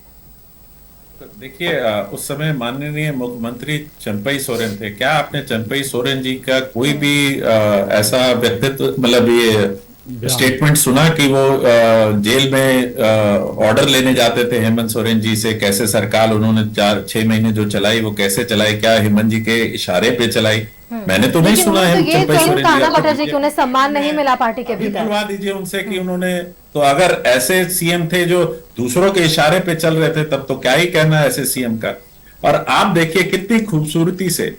देखिए, उस समय माननीय मुख्यमंत्री चंपई सोरेन थे। क्या आपने चंपई सोरेन जी का कोई भी ऐसा व्यक्तित्व, मतलब ये स्टेटमेंट सुना कि वो जेल में ऑर्डर लेने जाते थे हेमंत सोरेन जी से? कैसे सरकार उन्होंने 4-6 महीने जो चलाई वो कैसे चलाई? क्या हेमंत जी के इशारे पे चलाई? मैंने तो नहीं सुना है। बटर जी, उन्हें सम्मान नहीं मिला पार्टी के भीतर? बुलवा दीजिए उनसे कि उन्होंने, तो अगर ऐसे सीएम थे जो दूसरों के इशारे पे चल रहे थे, तब तो क्या ही कहना है ऐसे सीएम का। और आप देखिए कितनी खूबसूरती से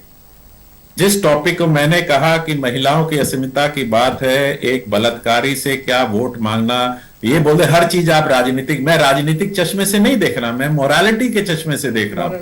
जिस टॉपिक को मैंने कहा कि महिलाओं की अस्मिता की बात है, एक बलात्कारी से क्या वोट मांगना, ये बोलते हर चीज आप राजनीतिक। मैं राजनीतिक चश्मे से नहीं देख रहा, मैं मोरालिटी के चश्मे से देख रहा हूं।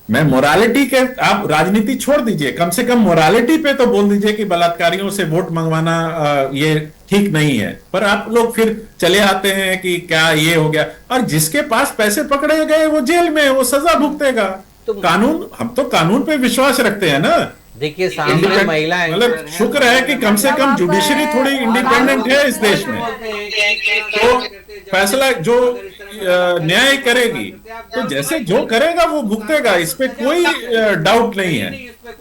मैं मोरालिटी के, आप राजनीति छोड़ दीजिए, कम से कम मोरालिटी पे तो बोल दीजिए कि बलात्कारियों से वोट मंगवाना ये ठीक नहीं है। पर आप लोग फिर चले आते हैं कि क्या ये हो गया, और जिसके पास पैसे पकड़े गए वो जेल में, वो सजा भुगतेगा। तो कानून, हम तो कानून पे विश्वास रखते हैं ना। देखिए, सामने महिलाएं, मतलब शुक्र है कि कम से कम जुडिशरी थोड़ी इंडिपेंडेंट है इस देश में, तो फैसला जो न्याय करेगी, तो जैसे जो करेगा वो भुगतेगा, इस पे कोई डाउट नहीं है।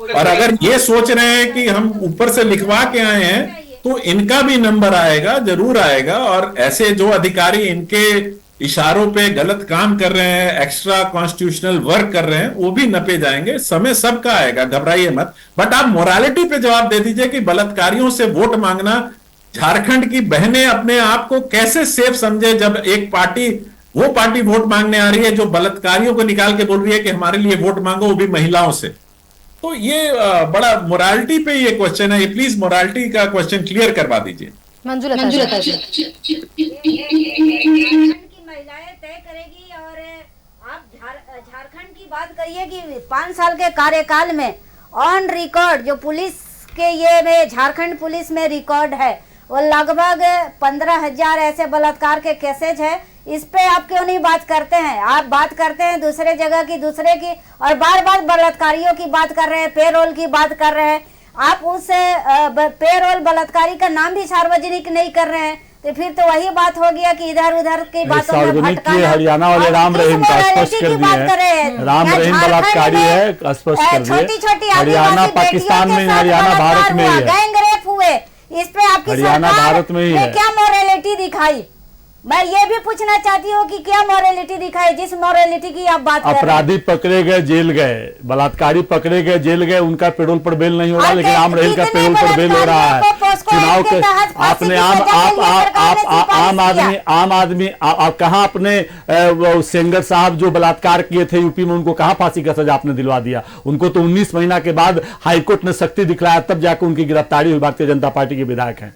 और अगर ये सोच रहे हैं कि हम ऊपर से लिखवा के आए हैं, तो इनका भी नंबर आएगा, जरूर आएगा। और ऐसे जो अधिकारी इनके इशारों पे गलत काम कर रहे हैं, एक्स्ट्रा कॉन्स्टिट्यूशनल वर्क कर रहे हैं, वो भी नपे जाएंगे। समय सबका आएगा, घबराइए मत। बट आप मोरालिटी पे जवाब दे दीजिए कि बलात्कारियों से वोट मांगना, झारखंड की बहनें अपने आप को कैसे सेफ समझे जब एक पार्टी, वो पार्टी वोट मांगने आ रही है जो बलात्कारियों को निकाल के बोल रही है कि हमारे लिए वोट मांगो, वो भी महिलाओं से। तो ये बड़ा मोरालिटी पे ये क्वेश्चन है, ये प्लीज मोरालिटी का क्वेश्चन क्लियर करवा दीजिए। मंजुलता जी की महिलाएं तय करेगी। और आप झारखंड की बात करिए कि 5 साल के कार्यकाल में ऑन रिकॉर्ड जो पुलिस के ये में झारखंड पुलिस में रिकॉर्ड है वो लगभग 15,000 ऐसे बलात्कार के केसेज है। इस पे आप क्यों नहीं बात करते हैं? आप बात करते हैं दूसरे जगह की, दूसरे की, और बार बार बलात्कारियों की बात कर रहे हैं, पेरोल की बात कर रहे हैं। आप उस पेरोल बलात्कारी का नाम भी सार्वजनिक नहीं कर रहे हैं, तो फिर तो वही बात हो गया कि इधर उधर की बातों में भटकाना। हरियाणा वाले राम रहीम का स्पष्ट कर दिए, राम रहीम बलात्कारी है, स्पष्ट कर दिए। छोटी छोटी हरियाणा पाकिस्तान में, हरियाणा भारत में ही है, गैंग रेप हुए, इस पे आपकी हरियाणा भारत में ही है। क्या मोरालिटी दिखाई? मैं ये भी पूछना चाहती हूँ कि क्या मोरालिटी दिखाई जिस मोरालिटी की आप बात कर रहे हैं? अपराधी पकड़े गए, जेल गए, बलात्कारी पकड़े गए, जेल गए, उनका पेरोल पर बेल नहीं हो रहा, लेकिन राम रहीम का पेरोल पर बेल हो रहा है। चुनाव के आपने आम आदमी कहाँ अपने सेंगर साहब जो बलात्कार किए थे यूपी में, उनको कहाँ फांसी का सजा आपने दिलवा दिया? उनको तो 19 महीना के बाद हाईकोर्ट ने सख्ती दिखलाया, तब जाकर उनकी गिरफ्तारी हुई। भारतीय जनता पार्टी के विधायक हैं।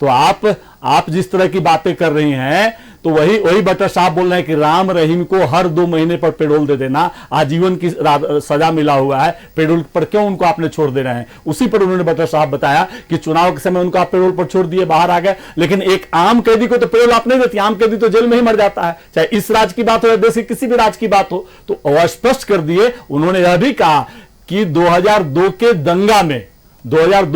तो आप जिस तरह की बातें कर रही हैं, तो वही बटर साहब बोल रहे हैं कि राम रहीम को हर 2 महीने पर पेरोल दे देना, आजीवन की सजा मिला हुआ है, पेरोल पर क्यों उनको आपने छोड़ दे रहे हैं? उसी पर उन्होंने बटर साहब बताया कि चुनाव के समय उनको आप पेरोल पर छोड़ दिए, बाहर आ गए, लेकिन एक आम कैदी को तो पेरोल आप नहीं देती। आम कैदी तो जेल में ही मर जाता है, चाहे इस राज्य की बात हो या देश की किसी भी राज्य की बात हो। तो स्पष्ट कर दिए। उन्होंने यह भी कहा कि 2002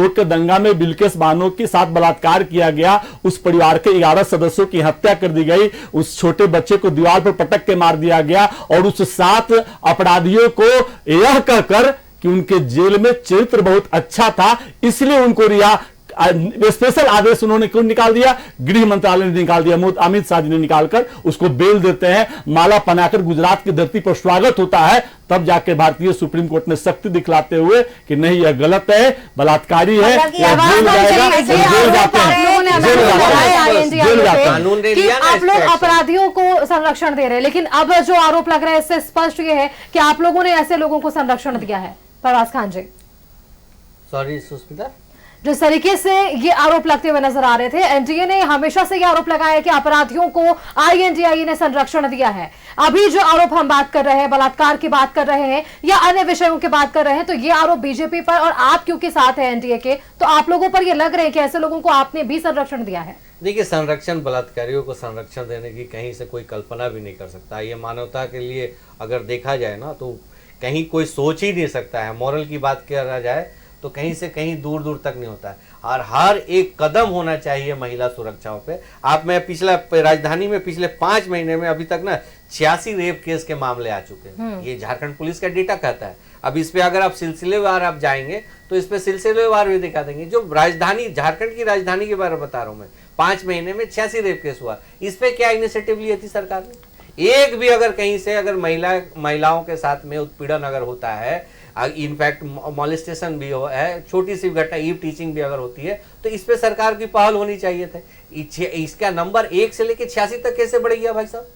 के दंगा में बिल्किस बानो के साथ बलात्कार किया गया, उस परिवार के 11 सदस्यों की हत्या कर दी गई, उस छोटे बच्चे को दीवार पर पटक के मार दिया गया, और उस 7 अपराधियों को यह कहकर कि उनके जेल में चरित्र बहुत अच्छा था इसलिए उनको रिहा, स्पेशल आदेश उन्होंने क्यों निकाल दिया? गृह मंत्रालय ने निकाल दिया, अमित शाह जी ने निकालकर उसको बेल देते हैं, माला पहनाकर गुजरात की धरती पर स्वागत होता है। तब जाके भारतीय सुप्रीम कोर्ट ने सख्ती दिखलाते हुए कि नहीं, यह गलत है, बलात्कारी है, यह जेल जाएगा, जेल जाते हैं। आप लोग अपराधियों को संरक्षण दे रहे हैं, लेकिन अब जो आरोप लग रहा है इससे स्पष्ट ये है कि आप लोगों ने ऐसे लोगों को संरक्षण दिया है। परवाज खान जी, सॉरी सुष्मिता, जिस तरीके से ये आरोप लगते हुए नजर आ रहे थे, एनडीए ने हमेशा से ये आरोप लगाया है कि अपराधियों को आईएनडीआई ने संरक्षण दिया है। अभी जो आरोप हम बात कर रहे हैं, बलात्कार की बात कर रहे हैं या अन्य विषयों की बात कर रहे हैं, तो ये आरोप बीजेपी पर, और आप क्योंकि साथ है एनडीए के, तो आप लोगों पर ये लग रहे हैं कि ऐसे लोगों को आपने भी संरक्षण दिया है। देखिए, संरक्षण, बलात्कारियों को संरक्षण देने की कहीं से कोई कल्पना भी नहीं कर सकता। ये मानवता के लिए अगर देखा जाए ना, तो कहीं कोई सोच ही नहीं सकता है। मॉरल की बात किया जाए तो कहीं से कहीं दूर दूर तक नहीं होता है, और हर एक कदम होना चाहिए महिला सुरक्षाओं पे। आप में राजधानी में पिछले 5 महीने में अभी तक ना 86 रेप केस के मामले आ चुके हैं। ये झारखंड पुलिस का डेटा कहता है। अब इस पे अगर आप सिलसिलेवार आप जाएंगे तो इस पे सिलसिलेवार भी दिखा देंगे। जो राजधानी, झारखंड की राजधानी के बारे में बता रहा हूं मैं, 5 महीने में 86 रेप केस हुआ। इस पे क्या इनिशिएटिव ली थी सरकार ने? एक भी अगर कहीं से अगर महिलाओं के साथ में उत्पीड़न अगर होता है, इनफैक्ट मॉलेस्टेशन भी हो है, छोटी सी घटना ईव टीचिंग भी अगर होती है, तो इस पे सरकार की पहल होनी चाहिए थे। इसका नंबर 1 से लेकर 86 तक कैसे बढ़ गया भाई साहब?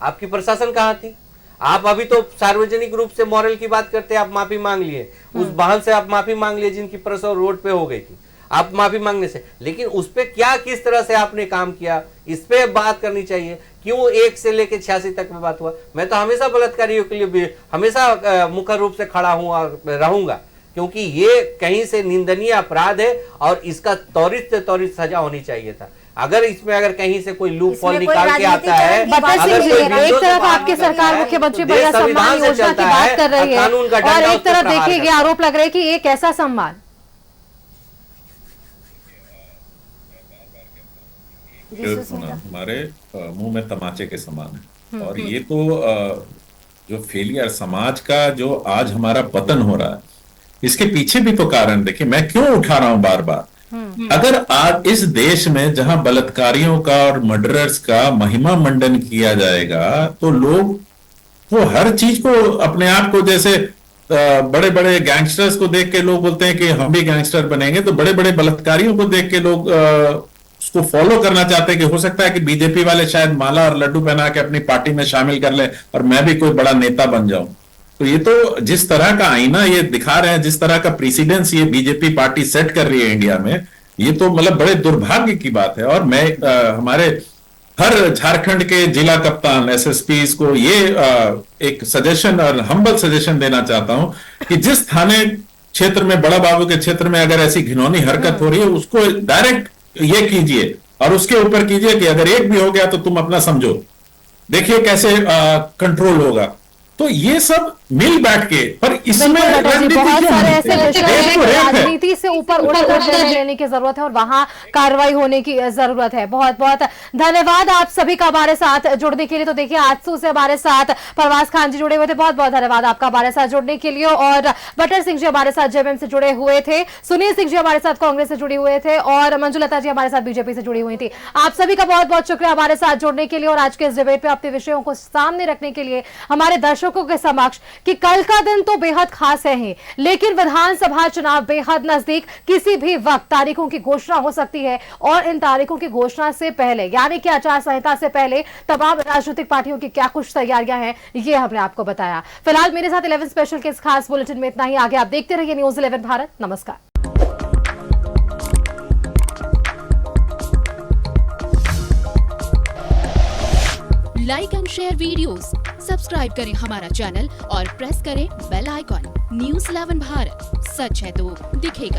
आपकी प्रशासन कहाँ थी? आप अभी तो सार्वजनिक रूप से मॉरल की बात करते हैं, आप माफी मांग लिए, उस बहन से आप माफी मांग लिए जिनकी प्रसव रोड पे हो गई थी, आप माफी मांगने से, लेकिन उस पे क्या, किस तरह से आपने काम किया, इस पे बात करनी चाहिए। क्यों 1 से लेकर 86 तक में बात हुआ? मैं तो हमेशा बलात्कारियों के लिए भी हमेशा मुख्य रूप से खड़ा हूं और रहूंगा, क्योंकि ये कहीं से निंदनीय अपराध है और इसका त्वरित से त्वरित सजा होनी चाहिए था। अगर इसमें अगर कहीं से कोई लूप होल निकाल के आता है, एक तरफ आपकी सरकार मुख्यमंत्री भैया सम्मान योजना की बात कर रही है, और एक तरफ देखिए ये आरोप लग रहा है कि एक ऐसा सम्मान, हमारे मुंह में तमाचे के समान है। और ये तो जो फेलियर समाज का, जो आज हमारा पतन हो रहा है, इसके पीछे भी तो कारण देखिए। मैं क्यों उठा रहा हूं बार बार? अगर आज इस देश में जहां बलात्कारियों का और मर्डरर्स का महिमा मंडन किया जाएगा, तो लोग वो हर चीज को अपने आप को, जैसे बड़े बड़े गैंगस्टर्स को देख के लोग बोलते हैं कि हम भी गैंगस्टर बनेंगे, तो बड़े बड़े बलात्कारियों को देख के लोग उसको फॉलो करना चाहते हैं कि हो सकता है कि बीजेपी वाले शायद माला और लड्डू पहना के अपनी पार्टी में शामिल कर ले और मैं भी कोई बड़ा नेता बन जाऊं। तो ये तो जिस तरह का आईना ये दिखा रहे हैं, जिस तरह का प्रेसिडेंस ये बीजेपी पार्टी सेट कर रही है इंडिया में, ये तो मतलब बड़े दुर्भाग्य की बात है। और मैं हमारे हर झारखंड के जिला कप्तान एसएसपी को ये एक सजेशन और हम्बल सजेशन देना चाहता हूं कि जिस थाने क्षेत्र में, बड़ा बाबू के क्षेत्र में अगर ऐसी घिनौनी हरकत हो रही है, उसको डायरेक्ट ये कीजिए और उसके ऊपर कीजिए कि अगर एक भी हो गया तो तुम अपना समझो, देखिए कैसे कंट्रोल होगा। तो ये सब मिल बैठ के, पर इसमें बहुत सारे ऐसे विषय हैं राजनीति से ऊपर उठकर निर्णय लेने की जरूरत है और वहां कार्रवाई होने की जरूरत है। बहुत बहुत धन्यवाद आप सभी का हमारे साथ जुड़ने के लिए। तो देखिए आजसू से हमारे साथ परवाज खान जी जुड़े हुए थे, बहुत बहुत धन्यवाद आपका हमारे साथ जुड़ने के लिए। और बटर सिंह जी हमारे साथ जेएमएम से जुड़े हुए थे, सुनील सिंह जी हमारे साथ कांग्रेस से जुड़े हुए थे और मंजुलता जी हमारे साथ बीजेपी से जुड़ी हुई थी। आप सभी का बहुत बहुत शुक्रिया हमारे साथ जुड़ने के लिए और आज के इस डिबेट पे अपने विषयों को सामने रखने के लिए हमारे दर्शकों के समक्ष कि कल का दिन तो बेहद खास है, लेकिन विधानसभा चुनाव बेहद नजदीक, किसी भी वक्त तारीखों की घोषणा हो सकती है और इन तारीखों की घोषणा से पहले यानी कि आचार संहिता से पहले तमाम राजनीतिक पार्टियों की क्या कुछ तैयारियां हैं ये हमने आपको बताया। फिलहाल मेरे साथ 11 स्पेशल के इस खास बुलेटिन में इतना ही। आगे आप देखते रहिए न्यूज़ 11 भारत। नमस्कार। Like and share videos, subscribe करें हमारा चैनल और प्रेस करें बेल आइकॉन। न्यूज़ 11 भारत, सच है तो दिखेगा।